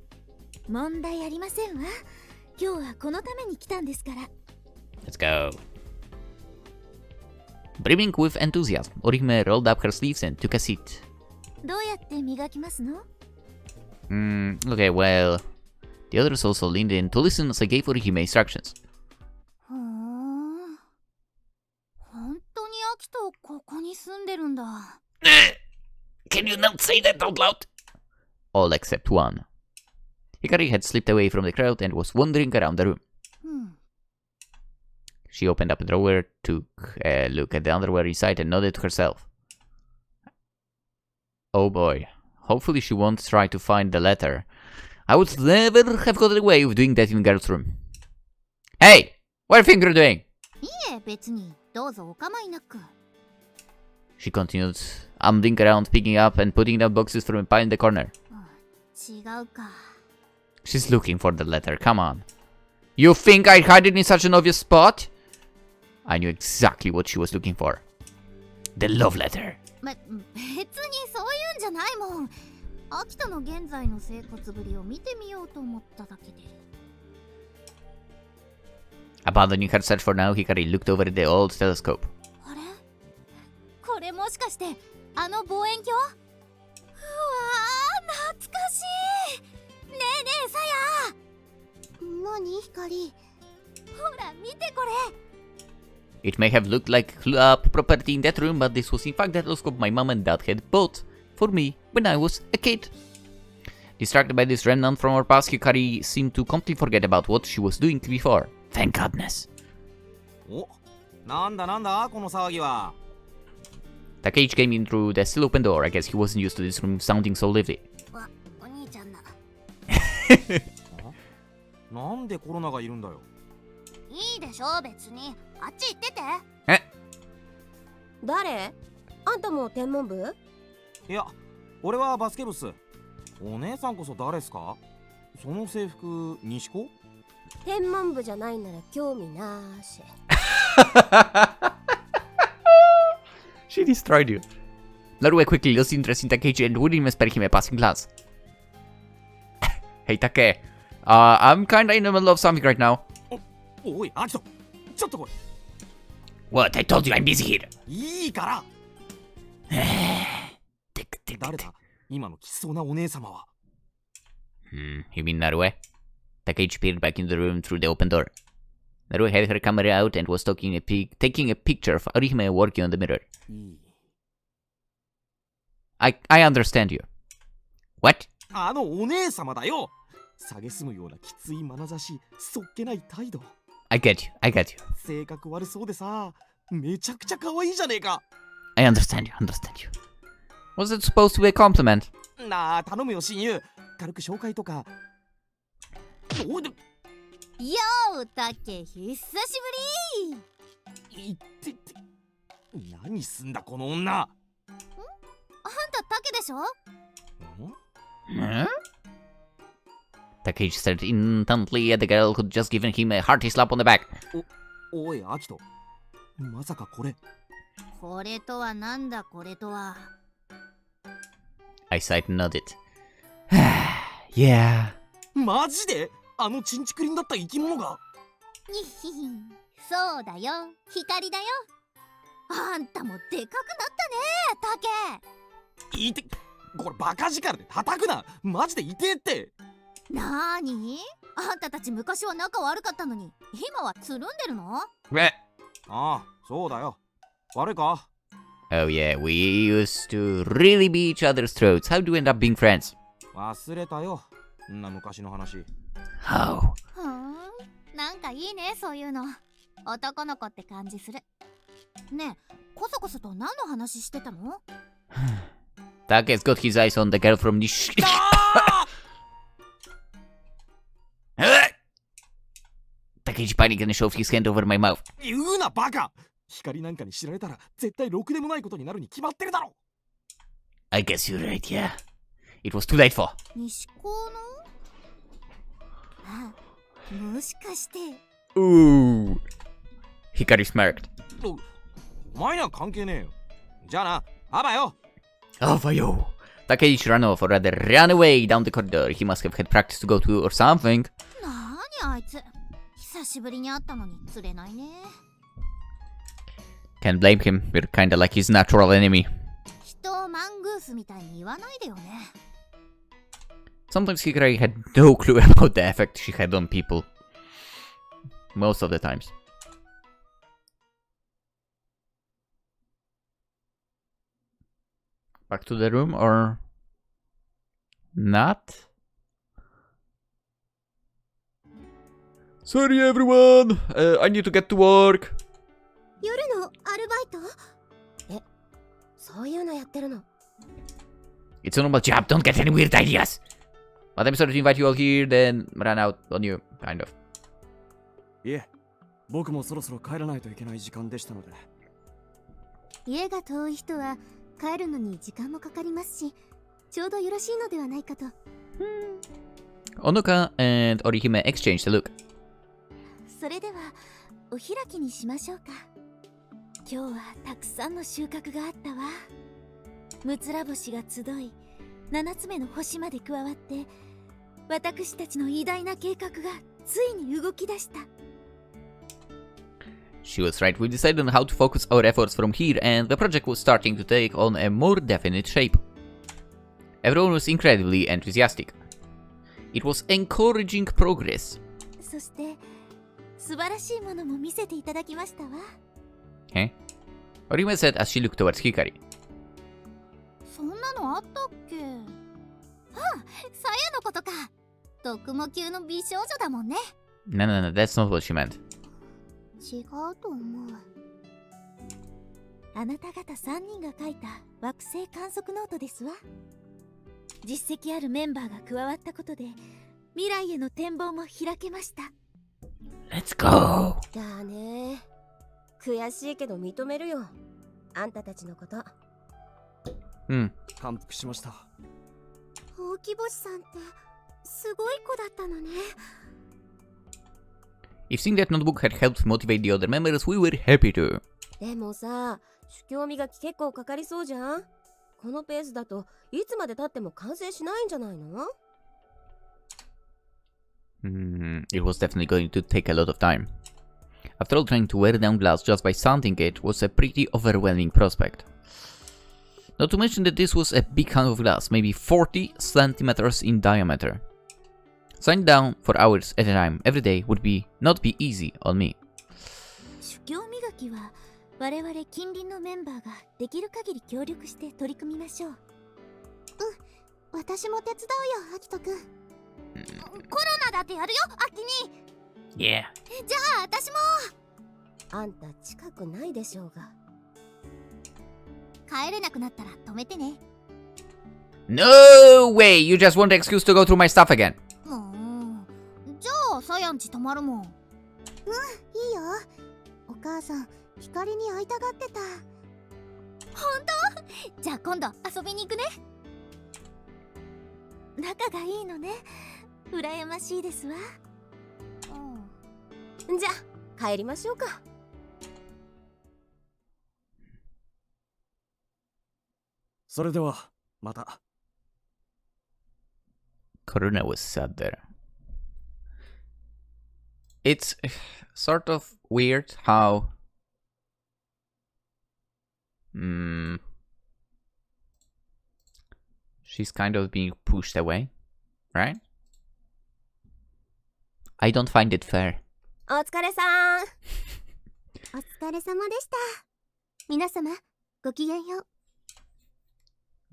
問題ありませんわ。今日はこのために来たんですから。Let's go. Brimming with enthusiasm, Orihime rolled up her sleeves and took a seat. どうやって磨きますの？ Okay, well... The others also leaned in to listen as I gave Orihime instructions. ふーん。本当にアキトここに住んでるんだ。Can you not say that out loud? All except one. Hikari had slipped away from the crowd and was wandering around the room. She opened up a drawer, took a look at the underwear inside, and nodded to herself. Oh boy. Hopefully she won't try to find the letter. I would never have gotten away with doing that in girl's room. Hey! What do you think you're doing? いえ、別にどうぞお構いなく。 She continued, ambling around, picking up and putting down boxes from a pile in the corner. 違うか。 She's looking for the letter, come on. You think I'd hide it in such an obvious spot? I knew exactly what she was looking for. The love letter. 別にそういうんじゃないもん。アキトの現在の生活ぶりを見てみようと思っただけで。 Abandoning her search for now, Hikari looked over at the old telescope. あれこれもしかしてあの望遠鏡？うわー、懐かしい。ねえねえさや。何光？ほら見てこれ。 It may have looked like club property in that room, but this was in fact the telescope my mom and dad had bought for me when I was a kid. Distracted by this remnant from her past, Hikari seemed to completely forget about what she was doing before. Thank goodness. お、なんだこの騒ぎは。 Takeichi came in through the still open door. I guess he wasn't used to this room sounding so lively. お兄ちゃんだ。なんでコロナがいるんだよ。いいでしょ別に。あっち行ってて。え？誰？あんたも天文部？いや、俺はバスケ部っす。お姉さんこそ誰っすか？その制服、西高？天文部じゃないなら興味なーし。She destroyed you. Narue quickly lost interest in Takeichi and wouldn't even spare him a passing glance. Hey Take, I'm kinda in the middle of something right now. おい、アキト、ちょっと来い。 What? I told you I'm busy here. いいから誰だ今のきつそうなお姉様は。You mean Narue? Takeichi peered back into the room through the open door. Narue had her camera out and was taking a picture of Orihime working on the mirror. I understand you. What? あのお姉様だよ。蔑むようなきつい眼差し、そっけない態度。I get you. 性格悪そうでさ、めちゃくちゃ可愛いじゃねえか。I understand you. Was it supposed to be a compliment? なあ、頼むよ親友。軽く紹介とか。おで。よー、タケ、久しぶり。いってって。何すんだこの女。あんたタケでしょ？ Huh? Takeichi stared intently at the girl who'd just given him a hearty slap on the back. おい、アキト。まさかこれ。これとはなんだこれとは。I sighed and nodded. Yeah. マジであのチンチクリンだった生き物が。にひひん、そうだよ、光だよ。あんたもでかくなったね、タケ。いて、これバカ力で叩くな。マジで痛えって。なーに？あんたたち昔は仲悪かったのに今はつるんでるの？ああ、そうだよ。悪いか？ Oh yeah, we used to really be each other's throats. How do we end up being friends? 忘れたよ。んな昔の話。How? なんかいいね、そういうの。男の子って感じする。ねえ、こそこそと何の話してたの？ Take's got his eyes on the girl from Nish. Takeichi panicked and shoved his hand over my mouth. 言うなバカ。光なんかに知られたら絶対ろくでもないことになるに決まってるだろ。 I guess you're right, yeah. It was too late for. 西高の？あ、もしかして。Ooh. Hikari smirked. お前には関係ねえよ。じゃあな、あばよ。Avayo. Takeichi ran off, or rather ran away down the corridor. He must have had practice to go to or something. なーにあいつ。久しぶりに会ったのに釣れないね。Can't blame him. We're kinda like his natural enemy. 人をマングースみたいに言わないでよね。Sometimes Hikari had no clue about the effect she had on people. Most of the times. Back to the room or not? Sorry everyone, I need to get to work. 夜のアルバイト？え、そういうのやってるの？ It's a normal job, don't get any weird ideas. But I'm sorry to invite you all here, then run out on you, kind of. いえ、僕もそろそろ帰らないといけない時間でしたので。家が遠い人は帰るのに時間もかかりますし、ちょうどよろしいのではないかと。Onoka and Orihime exchanged a look. それではお開きにしましょうか。今日はたくさんの収穫があったわ。ムツラ星が集い、7つ目の星まで加わって、私たちの偉大な計画がついに動き出した。She was right, we decided on how to focus our efforts from here, and the project was starting to take on a more definite shape. Everyone was incredibly enthusiastic. It was encouraging progress. そして素晴らしいものも見せていただきましたわ。Eh? Orihime said as she looked towards Hikari. そんなのあったっけ？あ、さやのことか。特務級の美少女だもんね。No, that's not what she meant. 違うと思う。あなた方3人が書いた惑星観測ノートですわ。実績あるメンバーが加わったことで未来への展望も開けました。 Let's go! だね。悔しいけど認めるよ。あんたたちのこと。感服しました。ほうき星さんってすごい子だったのね。If seeing that notebook had helped motivate the other members, we were happy to. でもさ、主教磨き結構かかりそうじゃん。このペースだといつまで経っても完成しないんじゃないの？ It was definitely going to take a lot of time. After all, trying to wear down glass just by sanding it was a pretty overwhelming prospect. Not to mention that this was a big hunk of glass, maybe 40 centimeters in diameter. Sanding down for hours at a time every day would not be easy on me. 主教磨きは我々近隣のメンバーができる限り協力して取り組みましょう。私も手伝うよ、アキトくん。コロナだってやるよ、アキに。Yeah. じゃあ私も。あんた近くないでしょうが。帰れなくなったら止めてね。No way! You just want an excuse to go through my stuff again. じゃあさやんち泊まるもん。いいよ。お母さん、光に会いたがってた。本当？じゃあ今度遊びに行くね。仲がいいのね。羨ましいですわ。じゃあ帰りましょうか。それではまた。Corona was sad there. It's sort of weird how she's kind of being pushed away, right? I don't find it fair. お疲れさん。お疲れ様でした。皆様、ごきげんよう。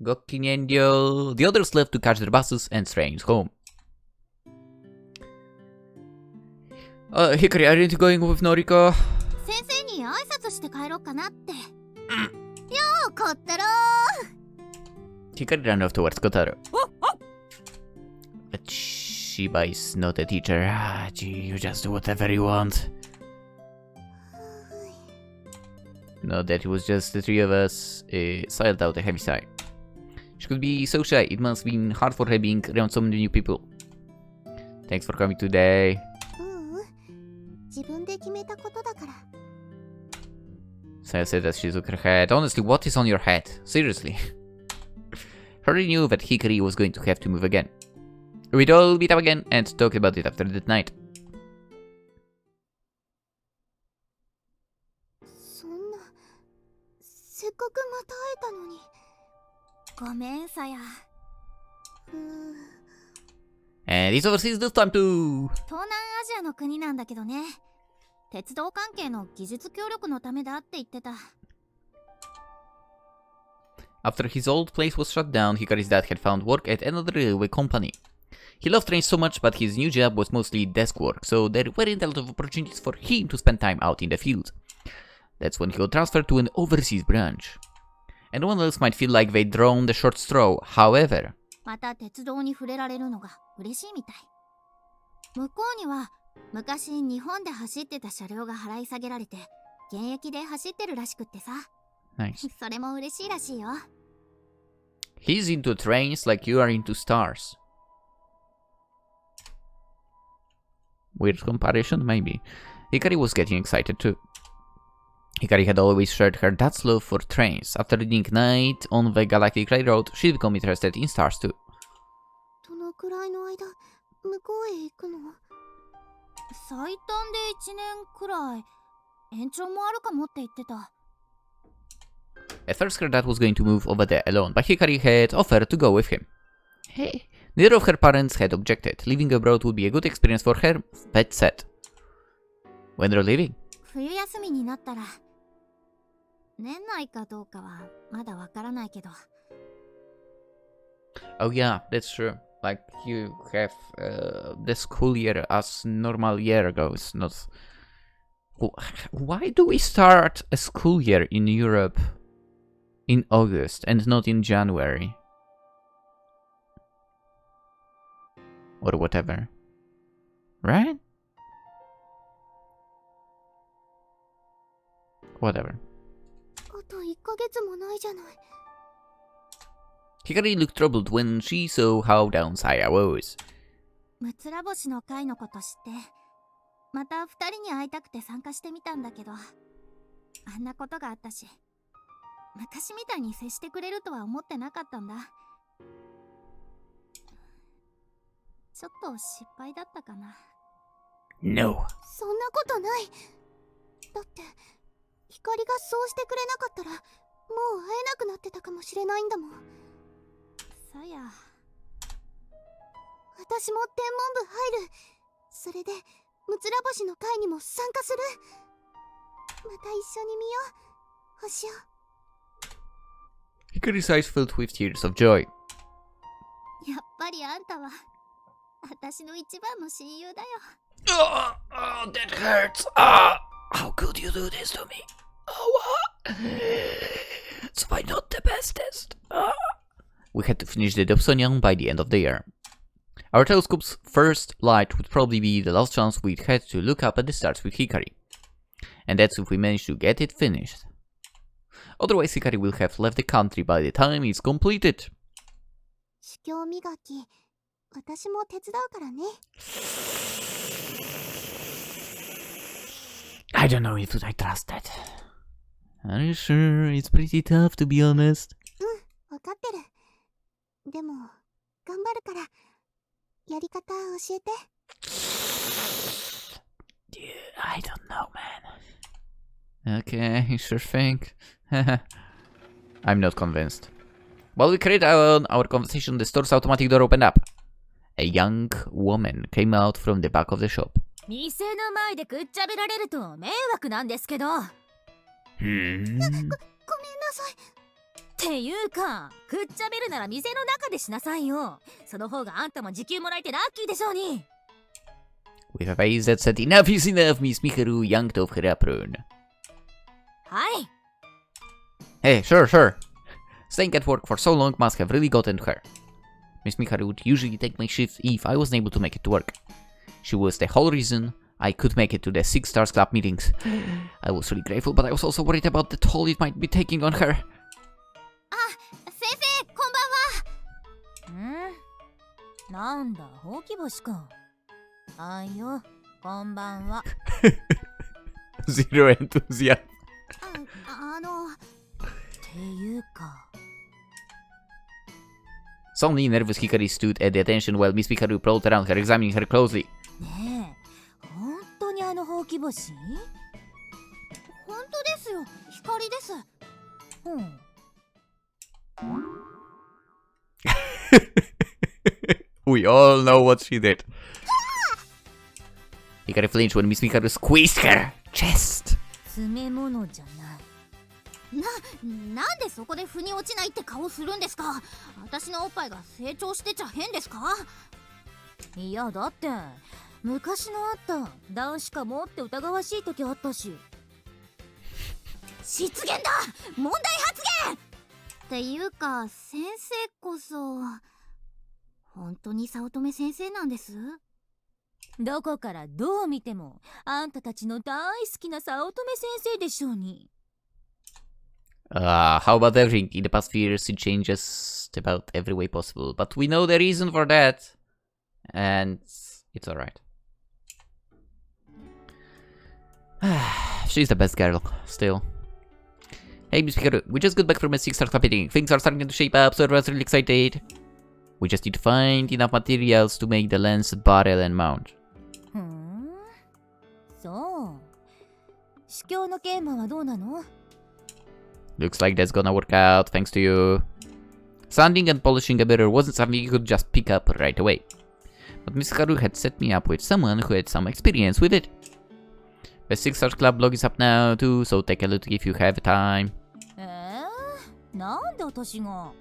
Gokinendio. The others left to catch their buses and trains home. Hikari, aren't you going with Noriko? 先生に挨拶して帰ろうかなって。ようこったろー。 Hikari ran off towards Kotaro. But Shiba is not a teacher. You just do whatever you want. No, that it was just the three of us. Sighed out a heavy sigh. She could be so shy. It must have been hard for her being around so many new people. Thanks for coming today. 自分で決めたことだから。 Saya said as she shook her head. Honestly, what is on your head? Seriously. Hardly knew that Hikari was going to have to move again. We'd all meet up again and talk about it after that night. そんな、せっかくまた会えたのに。ごめんさや。And it's overseas this time too. 東南アジアの国なんだけどね。鉄道関係の技術協力のためだって言ってた。After his old place was shut down, Hikari's dad had found work at another railway company. He loved trains so much, but his new job was mostly desk work, so there weren't a lot of opportunities for him to spend time out in the field. That's when he got transferred to an overseas branch. And no one else might feel like they'd drawn the short straw, however. また鉄道に触れられるのが嬉しいみたい。向こうには昔日本で走ってた車両が払い下げられて現役で走ってるらしくってさ。Nice. それも嬉しいらしいよ。He's into trains like you are into stars. Weird comparison, maybe. Hikari was getting excited too. Hikari had always shared her dad's love for trains. After reading Night on the Galactic Railroad, she'd become interested in stars too. どのくらいの間向こうへ行くの？最短で1年くらい。延長もあるかもって言ってた。At first her dad was going to move over there alone, but Hikari had offered to go with him. Hey. Neither of her parents had objected. Living abroad would be a good experience for her, Pet said. When they're leaving? 冬休みになったら。年内かどうかはまだわからないけど。Oh yeah, that's true. Like you have the school year as normal year goes, not... Why do we start a school year in Europe in August and not in January? Or whatever. Right? Whatever. あと1ヶ月もないじゃない。Hikari looked troubled when she saw how down Saya was. むつら星の会のこと知って、また2人に会いたくて参加してみたんだけど、あんなことがあったし、昔みたいに接してくれるとは思ってなかったんだ。ちょっと失敗だったかな。No. そんなことない。だって、光がそうしてくれなかったら、もう会えなくなってたかもしれないんだもん。さや。私も天文部入る。それで、むつら星の会にも参加する。また一緒に見よう。星を。Hikari's eyes filled with tears of joy. やっぱりあんたは。私の一番の親友だよ。Oh, that hurts. How could you do this to me? So I'm not the bestest. We had to finish the Dobsonian by the end of the year. Our telescope's first light would probably be the last chance we'd had to look up at the stars with Hikari. And that's if we manage to get it finished. Otherwise, Hikari will have left the country by the time it's completed. 試供磨き。私も手伝うからね。I don't know if I trust that. Are you sure? It's pretty tough, to be honest. わかってる。でも、頑張るから、やり方教えて。Yeah, I don't know, man. Okay, sure thing. I'm not convinced. While we carried on our conversation, the store's automatic door opened up. A young woman came out from the back of the shop. 店の前でくっちゃべられると迷惑なんですけど。ごめんなさい。っていうか、くっちゃべるなら店の中でしなさいよ。その方があんたも時給もらえてラッキーでしょうに。With a face that said enough is enough, Miss Mikaru yanked off her apron. はい。Hey, sure. Staying at work for so long must have really gotten to her. Miss Mikaru would usually take my shift if I wasn't able to make it to work. She was the whole reason I could make it to the Six Stars Club meetings. I was really grateful, but I was also worried about the toll it might be taking on her. 先生、こんばんは。なんだ、ほうき星くん。あいよ、こんばんは。Zero enthusiasm. っていうか。Suddenly, nervous Hikari stood at the attention while Miss Mikaru prowled around her, examining her closely. ねえ、本当にあのほうき星？本当ですよ、光です。We all know what she did. Hikari flinched when Miss Mikaru squeezed her chest. 詰め物じゃない。なんでそこで腑に落ちないって顔するんですか。私のおっぱいが成長してちゃ変ですか。いやだって昔のあった男子かもって疑わしい時あったし。失言だ、問題発言っていうか先生こそ本当に早乙女先生なんです？どこからどう見てもあんたたちの大好きな早乙女先生でしょうに。How about everything? In the past few years, it changes about every way possible. But we know the reason for that. And it's alright. She's the best girl, still. Hey, Miss Hikaru, we just got back from a 6-star club meeting. Things are starting to shape up, so everyone's really excited. We just need to find enough materials to make the lens, barrel, and mount. そう。試供の研磨はどうなの？ Looks like that's gonna work out, thanks to you. Sanding and polishing a mirror wasn't something you could just pick up right away. But Miss Hikaru had set me up with someone who had some experience with it. The 6-star club blog is up now too, so take a look if you have time. なんで私が？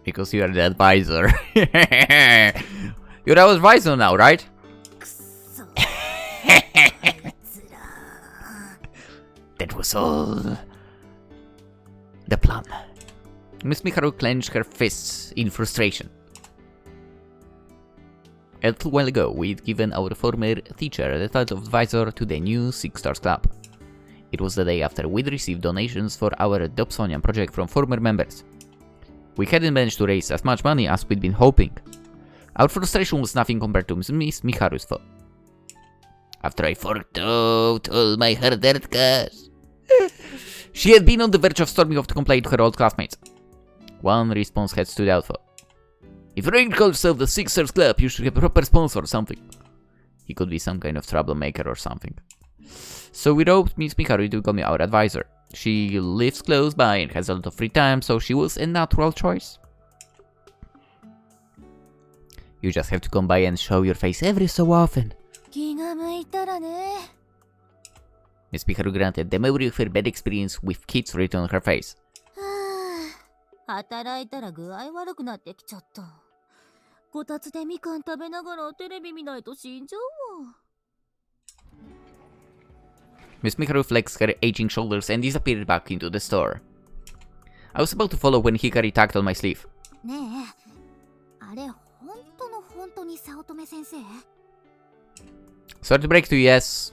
Because you are the advisor. You're our advisor now, right? くそ。That was all the plan. Miss Hikaru clenched her fists in frustration. A little while ago, we'd given our former teacher the title of advisor to the new 6-Stars Club. It was the day after we'd received donations for our Dobsonian project from former members. We hadn't managed to raise as much money as we'd been hoping. Our frustration was nothing compared to Miss Hikaru's fault. After I forked out all my hard-earned cash, she had been on the verge of storming off to complain to her old classmates. One response had stood out for. If Rain calls herself the 6-Stars Club, you should have a proper sponsor or something. He could be some kind of troublemaker or something. So we wrote Miss Hikaru to become our advisor. She lives close by and has a lot of free time, so she was a natural choice. You just have to come by and show your face every so often. 気が向いたらね。 Miss Hikaru granted the memory of her bad experience with kids written on her face. 働いたら具合悪くなってきちゃった。こたつでみかん食べながらテレビ見ないと死んじゃうわ。Miss Hikaru flexed her aging shoulders and disappeared back into the store. I was about to follow when Hikari tapped on my sleeve. ねえ、あれ本当に早乙女先生？ Sorry to break to you, yes.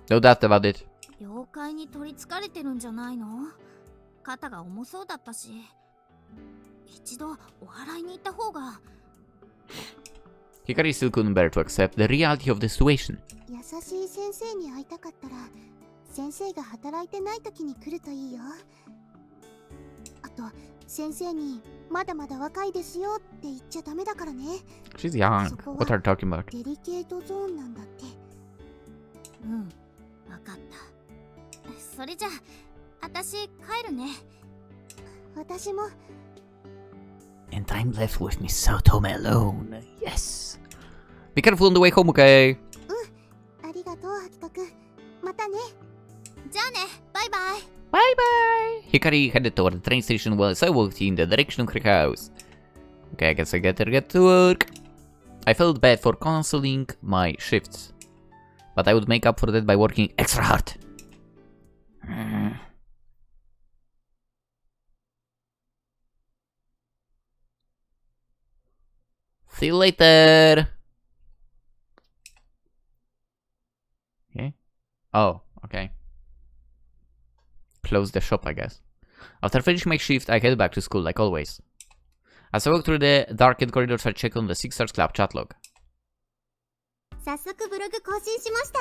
No doubt about it. 妖怪に取りつかれてるんじゃないの？肩が重そうだったし、一度お祓いに行った方が。Hikari still couldn't bear to accept the reality of the situation. 優しい先生に会いたかったら、先生が働いてない時に来るといいよ。あと、先生にまだまだ若いですよって言っちゃダメだからね。She's young. そこは What are you talking about? デリケートゾーンなんだって。うん、わかった。それじゃあ、私帰るね。私も。And I'm left with Miss Saotome alone. Yes. Be careful on the way home, okay? ありがとう、ハキトくん。またね。じゃあね、バイバイ。Bye bye. Hikari headed toward the train station while I walked in the direction of her house. Okay, I guess I better get to work. I felt bad for cancelling my shifts, but I would make up for that by working extra hard. See you later. Okay. Oh, okay. Close the shop, I guess. After finishing my shift, I headed back to school like always. As I walked through the darkened corridors, I checked on the 6-Stars Club chat log. 早速ブログ更新しました。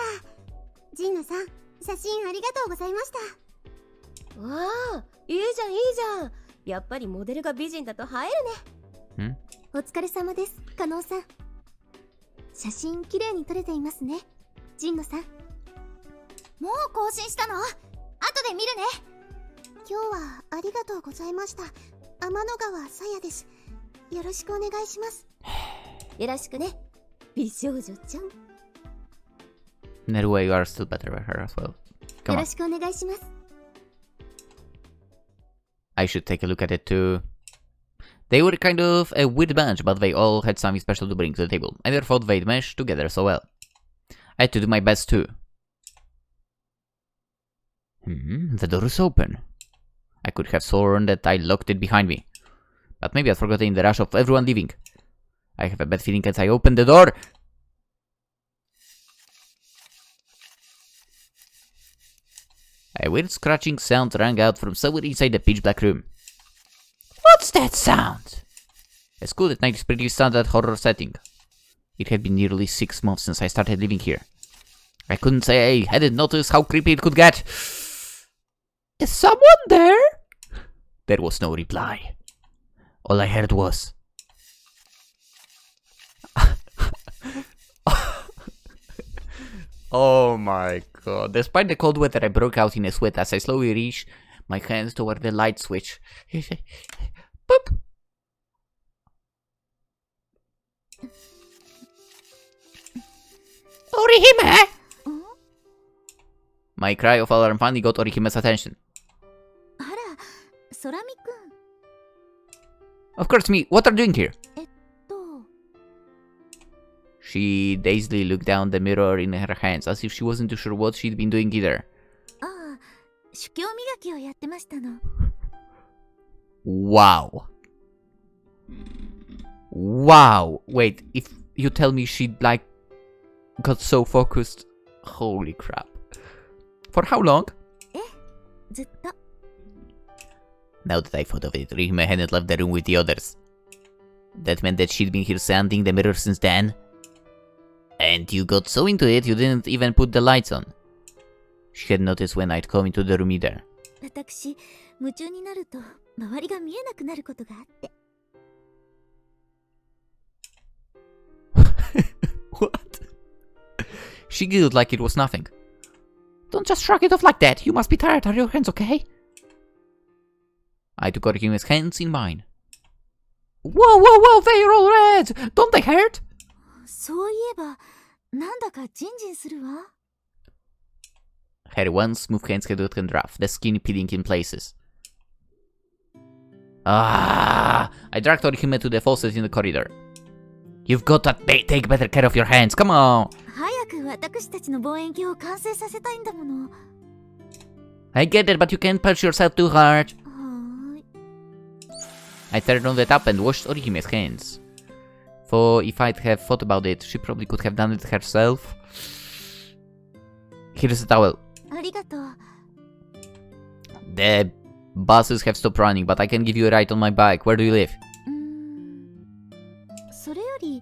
ジンナさん、写真ありがとうございました。わあ、いいじゃんいいじゃん。やっぱりモデルが美人だと映えるね。お疲れ様です、加納さん。写真綺麗に撮れていますね、ジンノさん。もう更新したの？後で見るね。今日はありがとうございました。天の川さやです。よろしくお願いします。よろしくね、美少女ちゃん。In that way, you are still better with her as well. よろしくお願いします。I should take a look at it too. They were kind of a weird bunch, but they all had something special to bring to the table. I never thought they'd mesh together so well. I had to do my best too. The door is open. I could have sworn that I locked it behind me. But maybe I forgot it in the rush of everyone leaving. I have a bad feeling as I open the door. A weird scratching sound rang out from somewhere inside the pitch black room. What's that sound? A school at night is pretty standard horror setting. It had been nearly 6 months since I started living here. I couldn't say I hadn't noticed how creepy it could get. Is someone there? There was no reply. All I heard was... Oh my god. Despite the cold weather, I broke out in a sweat as I slowly reached my hands toward the light switch. Boop! Orihime! My cry of alarm finally got Orihime's attention. あら、空見くん。 Of course, me. What are you doing here? と、 She dazedly looked down the mirror in her hands, as if she wasn't too sure what she'd been doing either. ああ、主教磨きをやってましたの。 Wow. Wow. Wait, if you tell me she, like, got so focused. Holy crap. For how long? ずっと。 Now that I thought of it, Rihime hadn't left the room with the others. That meant that she'd been here sanding the mirror since then. And you got so into it, you didn't even put the lights on. She hadn't noticed when I'd come into the room either. 私、夢中になると周りが見えなくなることがあって。 What? She giggled like it was nothing. Don't just shrug it off like that. You must be tired. Are your hands okay? I took Orihime's hands in mine. Whoa, whoa, whoa! They're all red! Don't they hurt? そういえば、なんだかジンジンするわ。 Her one smooth hands had gotten rough, the skin peeling in places. Ah! I dragged Orihime to the faucet in the corridor. You've got to take better care of your hands, come on! 早く私たちの望遠鏡を完成させたいんだもの。 I get it, but you can't push yourself too hard. はーい。 I turned on the tap and washed Orihime's hands. For if I'd have thought about it, she probably could have done it herself. Here's a towel. ありがとう。 The buses have stopped running, but I can give you a ride on my bike. Where do you live? それより、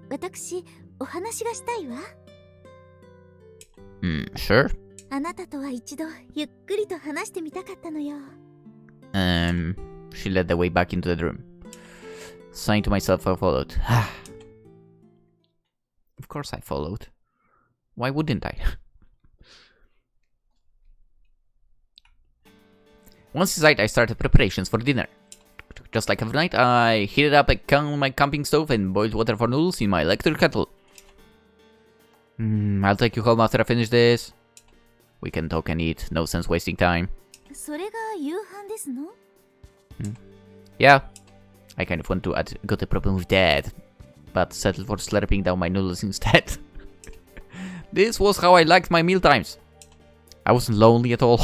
私、お話がしたいわ。 Sure. あなたとは一度、ゆっくりと話してみたかったのよ。 She led the way back into the room. Sighing to myself, I followed. Of course I followed. Why wouldn't I? Once inside, I started preparations for dinner. Just like every night, I heated up my camping stove and boiled water for noodles in my electric kettle. I'll take you home after I finish this. We can talk and eat, no sense wasting time. それが夕飯ですの？ Yeah, I kind of want to add, got a problem with Dad, but settled for slurping down my noodles instead. This was how I liked my meal times. I wasn't lonely at all.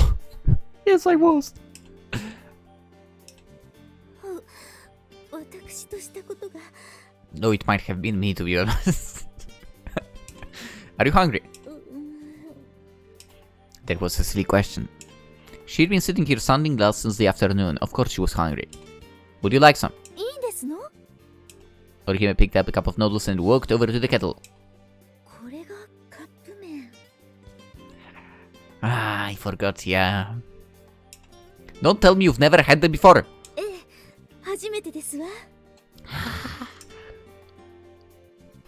Yes, I was. 私としたことが。 No, it might have been me, to be honest. Are you hungry? That was a silly question. She'd been sitting here sanding glass since the afternoon. Of course she was hungry. Would you like some? いいんですの？ Orihime picked up a cup of noodles and walked over to the kettle. これがカップ麺。 Ah, I forgot, yeah. Don't tell me you've never had them before. ええ、初めてですわ。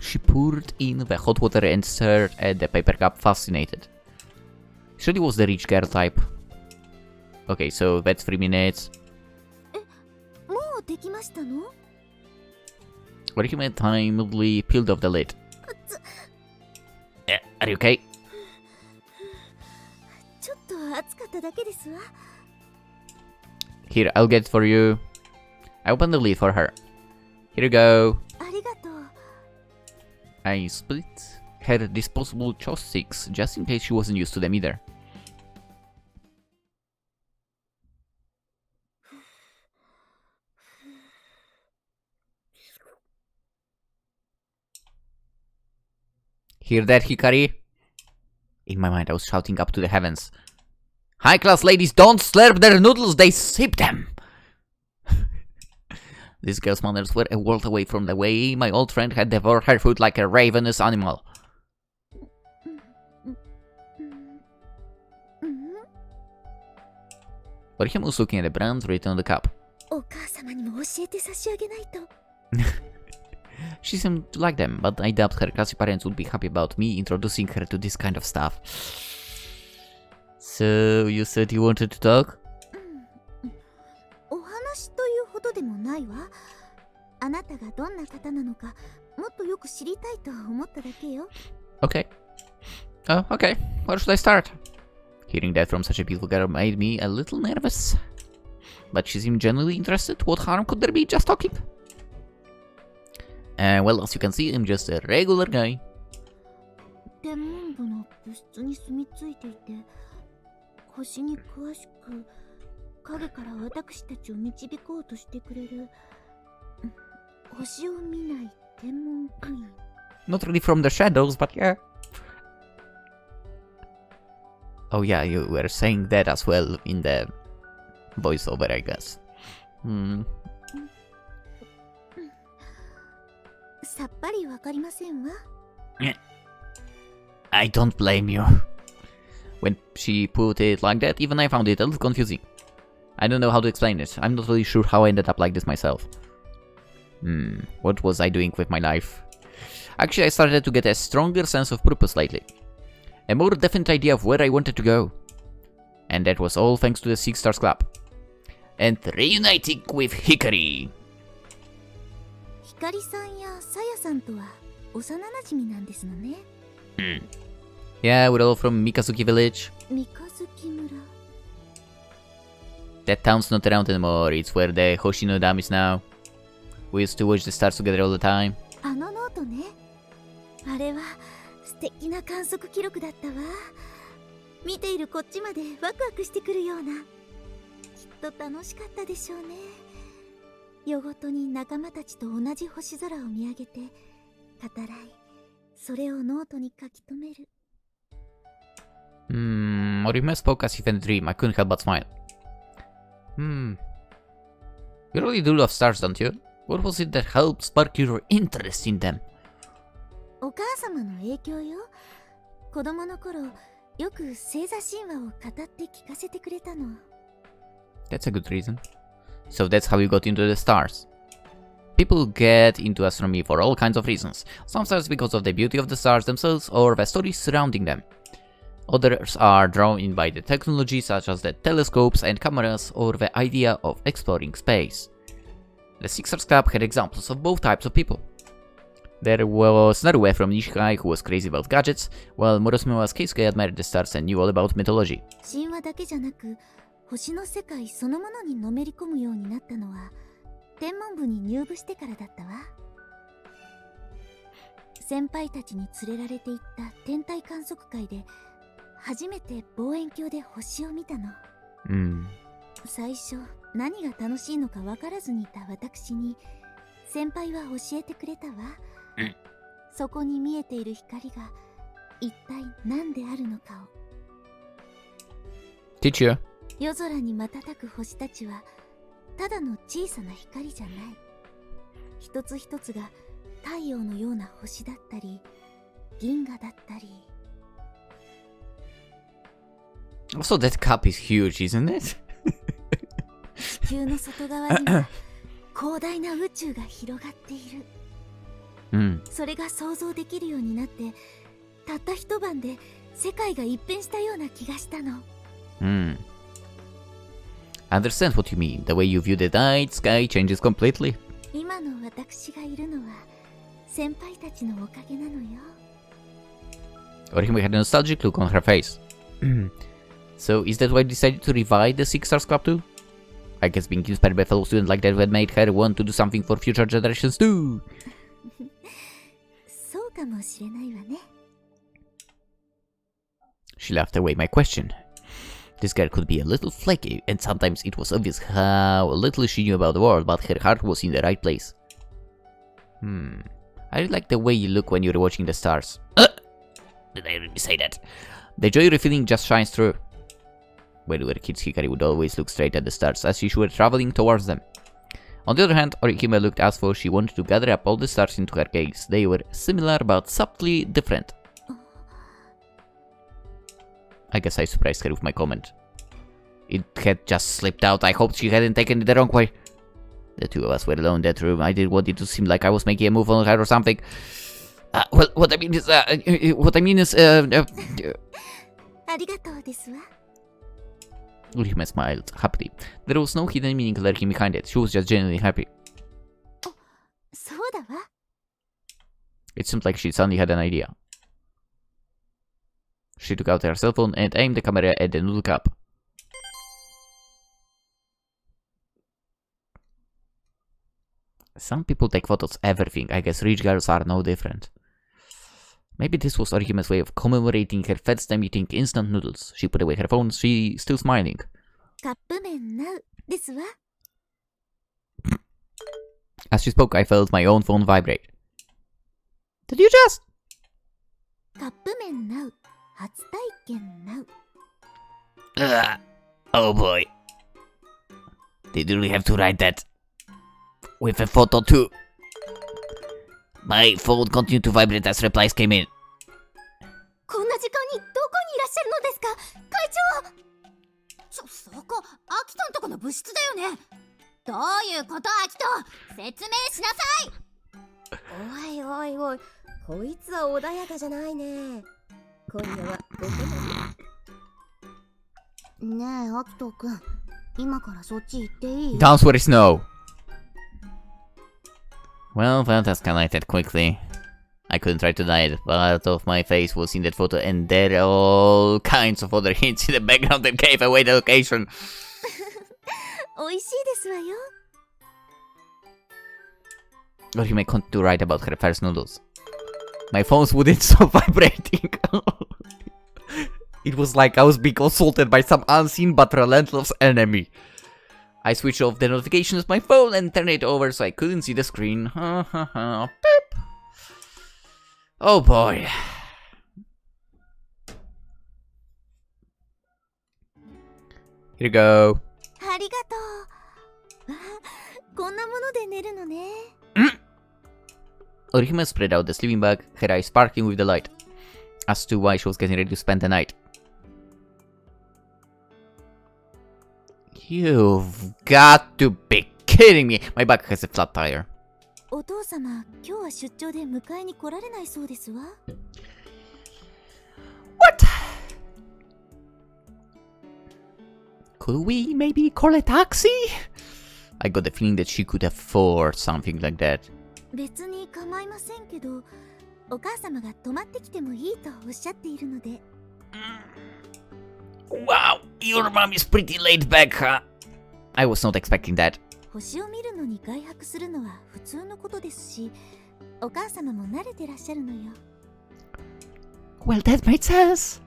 She poured in the hot water and stared at the paper cup, fascinated. Surely was the rich girl type. Okay, so that's 3 minutes. もうできましたの？ Orihime timidly peeled off the lid. Are you okay? ちょっと暑かっただけですわ。Here, I'll get it for you. I opened the lid for her. Here you go. ありがとう。 I split her disposable chopsticks just in case she wasn't used to them either. Hear that, Hikari? In my mind, I was shouting up to the heavens. High-class ladies don't slurp their noodles, they sip them! This girl's manners were a world away from the way my old friend had devoured her food like a ravenous animal. Orihime was looking at the brands written on the cup. お母様にも教えて差し上げないと。 She seemed to like them, but I doubt her classy parents would be happy about me introducing her to this kind of stuff. So, you said you wanted to talk? お話というほどでもないわ。あなたがどんな方なのか、もっとよく知りたいと思っただけよ。Okay. Oh, okay. Where should I start? Hearing that from such a beautiful girl made me a little nervous. But she seemed genuinely interested. What harm could there be just talking? Well, as you can see, I'm just a regular guy. 天文部の部室に住み着いていて、星に詳しく影から私たちを導こうとしてくれる星を見ない天文部員。 Not really from the shadows, but yeah. Oh yeah, you were saying that as well in the voiceover, I guess. さっぱりわかりませんわ。 I don't blame you. When she put it like that, even I found it a little confusing. I don't know how to explain it. I'm not really sure how I ended up like this myself. What was I doing with my life? Actually, I started to get a stronger sense of purpose lately. A more definite idea of where I wanted to go. And that was all thanks to the Six Stars Club. And reuniting with Hikari. ひかりさんやさやさんとは幼馴染なんですのね。Yeah, we're all from Mikazuki Village. 三日月村。 That town's not around anymore. It's where the Hoshino Dam is now. We used to watch the stars together all the time. あのノートね。あれは素敵な観測記録だったわ。見ているこっちまでワクワクしてくるような。きっと楽しかったでしょうね。夜ごとに仲間たちと同じ星空を見上げて語らい、それをノートに書き留める。Orihime spoke as if in a dream. I couldn't help but smile. You really do love stars, don't you? What was it that helped spark your interest in them? お母様の影響よ。子供の頃、よく星座神話を語って聞かせてくれたの。That's a good reason. So that's how you got into the stars. People get into astronomy for all kinds of reasons. Some stars because of the beauty of the stars themselves or the stories surrounding them. Others are drawn in by the technology such as the telescopes and cameras or the idea of exploring space. The Six Stars Club had examples of both types of people. There was Narue from Nishikai who was crazy about gadgets, while Morosume was Keisuke admired the stars and knew all about mythology. 神話だけじゃなく、星の世界そのものにのめり込むようになったのは天文部に入部してからだったわ。先輩たちに連れられて行った天体観測会で初めて望遠鏡で星を見たの。最初何が楽しいのか分からずにいた私に先輩は教えてくれたわ。そこに見えている光が一体何であるのかを。 Teacher. 夜空に瞬く星たちはただの小さな光じゃない。一つ一つが太陽のような星だったり銀河だったり。 Also, that cup is huge, isn't it? 地球の外側には広大な宇宙が広がっている。それが想像できるようになってたった一晩で世界が一変したような気がしたの。I understand what you mean. The way you view the night sky changes completely. 今の私がいるのは先輩たちのおかげなのよ。 Orihime had a nostalgic look on her face. So, is that why you decided to revive the Six Stars Club too? I guess being inspired by fellow students like that would made her want to do something for future generations too. そうかもしれないわね。 She laughed away my question. This girl could be a little flaky, and sometimes it was obvious how little she knew about the world, but her heart was in the right place. I really like the way you look when you're watching the stars. Did I really say that? The joy you're feeling just shines through. When we were kids, Hikari would always look straight at the stars as if she were traveling towards them. On the other hand, Orihime looked as though she wanted to gather up all the stars into her gaze. They were similar but subtly different. I guess I surprised her with my comment. It had just slipped out. I hoped she hadn't taken it the wrong way. The two of us were alone in that room. I didn't want it to seem like I was making a move on her or something. Well, what I mean is, ありがとうですわ。 Urihime smiled happily. There was no hidden meaning lurking behind it. She was just genuinely happy. そうだわ。 It seemed like she suddenly had an idea. She took out her cell phone and aimed the camera at the noodle cup. Some people take photos of everything. I guess rich girls are no different. Maybe this was Orihime's way of commemorating her first time eating instant noodles. She put away her phone, she still smiling. カップ麺 now ですわ。 As she spoke, I felt my own phone vibrate. Did you just? カップ麺 now 初体験 now. Oh boy. Did you really have to write that? With a photo too. My phone continued to vibrate as replies came in. こんな時間にどこにいらっしゃるのですか、会長。そこアキトんとこの部室だよね。どういうことアキト、説明しなさい。おいおいおい、こいつは穏やかじゃないね。今夜はごけねえアキトくん、今からそっち行っていい？ Dance where it's snow. Well, that escalated quickly. I couldn't try to deny it. Part of my face was in that photo, and there are all kinds of other hints in the background that gave away the location. 美味しいですわよ。 Orihime continued to write about her first noodles. My phones wouldn't stop vibrating. It was like I was being assaulted by some unseen but relentless enemy. I switched off the notifications of my phone and turned it over so I couldn't see the screen. Beep. Oh boy. Here you go. ありがとう。わあ、こんなもので寝るのね。Orihime spread out the sleeping bag, her eyes sparkling with delight, as to why she was getting ready to spend the night. You've got to be kidding me! My bag has a flat tire. お父様、今日は出張で迎えに来られないそうですわ。What? Could we maybe call a taxi? I got the feeling that she could afford something like that. 別に構いませんけど、お母様が泊まってきてもいいとおっしゃっているので。Wow, your mom is pretty laid back, huh? I was not expecting that. 星を見るのに外泊するのは普通のことですし、お母様も慣れてらっしゃるのよ。Well, that made sense.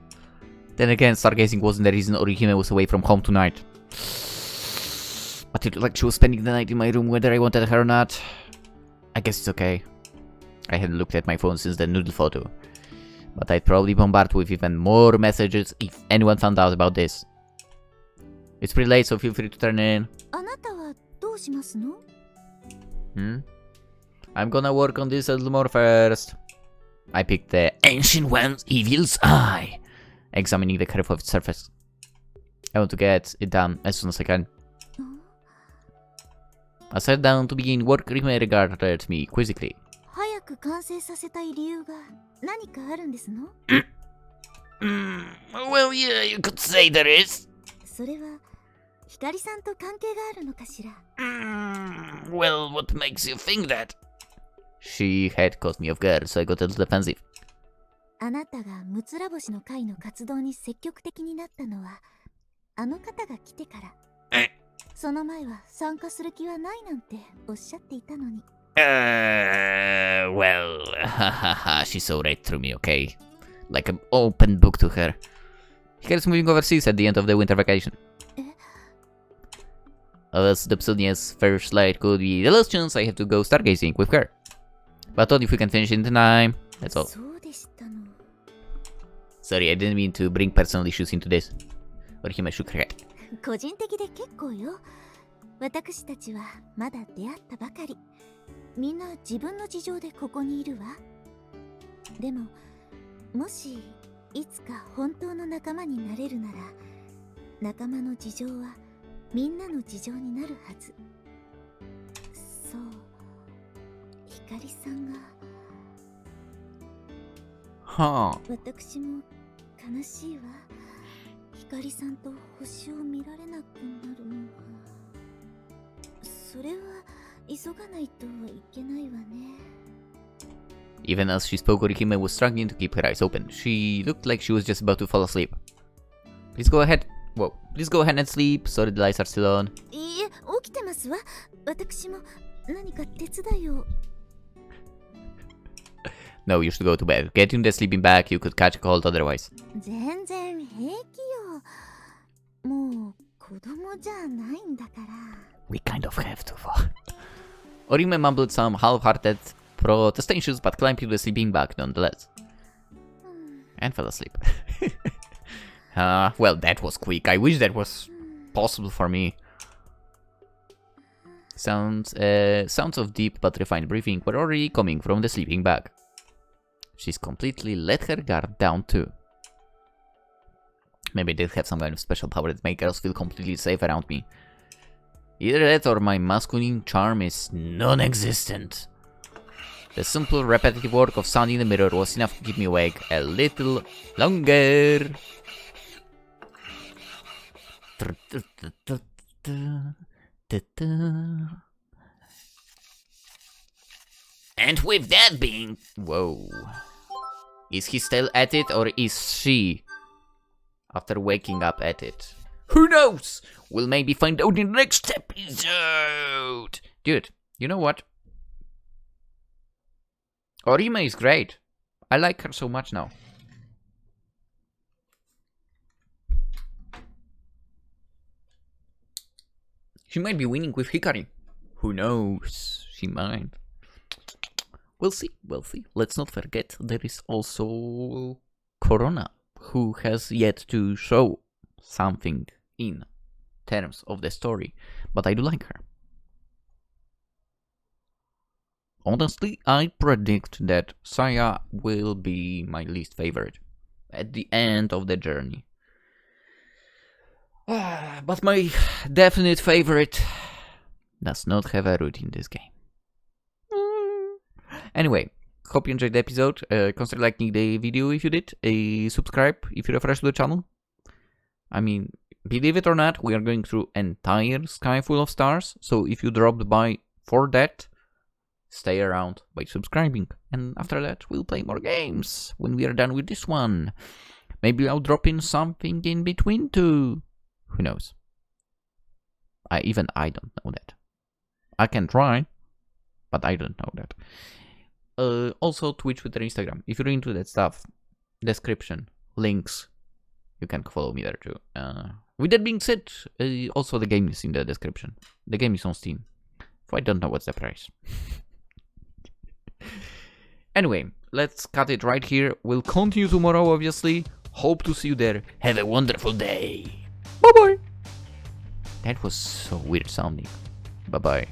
Then again, stargazing wasn't the reason Orihime was away from home tonight. But it looked like she was spending the night in my room whether I wanted her or not. I guess it's okay. I hadn't looked at my phone since the noodle photo. But I'd probably bombard with even more messages if anyone found out about this. It's pretty late, so feel free to turn in. あなたはどうしますの？ I'm gonna work on this a little more first. I picked the Ancient One's Evil's Eye, examining the curve of its surface. I want to get it done as soon as I can. I sat down to begin work. Orihime regarded me quizzically. 早く完成させたい理由が何かあるんですの？ Well, yeah, you could say there is. それは光さんと関係があるのかしら？ Well, what makes you think that? She had caught me off guard, so I got a little defensive. あなたがムツラボシの会の活動に積極的になったのはあの方が来てから。その前は参加する気はないなんておっしゃっていたのに。Well, she saw right through me, okay? Like an open book to her. Hikari's moving overseas at the end of the winter vacation. As the Psonia's first flight could be the last chance I have to go stargazing with her. But I thought if we can finish in time, that's all. そうでしたの。Sorry, I didn't mean to bring personal issues into this. Orihime shook her head. 個人的で結構よ。私たちはまだ出会ったばかり。みんな自分の事情でここにいるわ。でも、もしいつか本当の仲間になれるなら、仲間の事情はみんなの事情になるはず。そう、ひかりさんが。はあ。私も悲しいわ。ひかりさんと星を見られなくなるのは。それは急がないといけないわね。Even as she spoke, Orihime was struggling to keep her eyes open. She looked like she was just about to fall asleep. Please go ahead. Whoa. Please go ahead and sleep. Sorry, the lights are still on. いいえ、起きてますわ。私も何か手伝いを。No, you should go to bed. Get in the sleeping bag. You could catch a cold otherwise. 全然平気よ。もう子供じゃないんだから。We kind of have to. Orihime mumbled some half-hearted protestations but climbed into the sleeping bag nonetheless. And fell asleep. Well, that was quick. I wish that was possible for me. Sounds of deep but refined breathing were already coming from the sleeping bag. She's completely let her guard down too. Maybe they have some kind of special power that makes girls feel completely safe around me. Either that or my masculine charm is non-existent. The simple repetitive work of sound in the mirror was enough to keep me awake a little longer. And with that being... Whoa. Is he still at it or is she? After waking up at it. Who knows? We'll maybe find out in the next episode. Dude, you know what? Orihime is great. I like her so much now. She might be winning with Hikari. Who knows? She might. We'll see, we'll see. Let's not forget there is also Corona, who has yet to show something in terms of the story, but I do like her. Honestly, I predict that Saya will be my least favorite at the end of the journey. But my definite favorite does not have a root in this game. Anyway, hope you enjoyed the episode. Consider liking the video if you did. Subscribe if you're fresh to the channel. I mean, believe it or not, we are going through entire sky full of stars. So if you dropped by for that, stay around by subscribing. And after that, we'll play more games when we are done with this one. Maybe I'll drop in something in between too. Who knows? I don't know that. I can try, but I don't know that. Also, Twitch, Twitter, Instagram. If you're into that stuff, description, links. You can follow me there too. With that being said, also the game is in the description. The game is on Steam. So I don't know what's the price. Anyway, let's cut it right here. We'll continue tomorrow, obviously. Hope to see you there. Have a wonderful day. Bye-bye. That was so weird sounding. Bye-bye.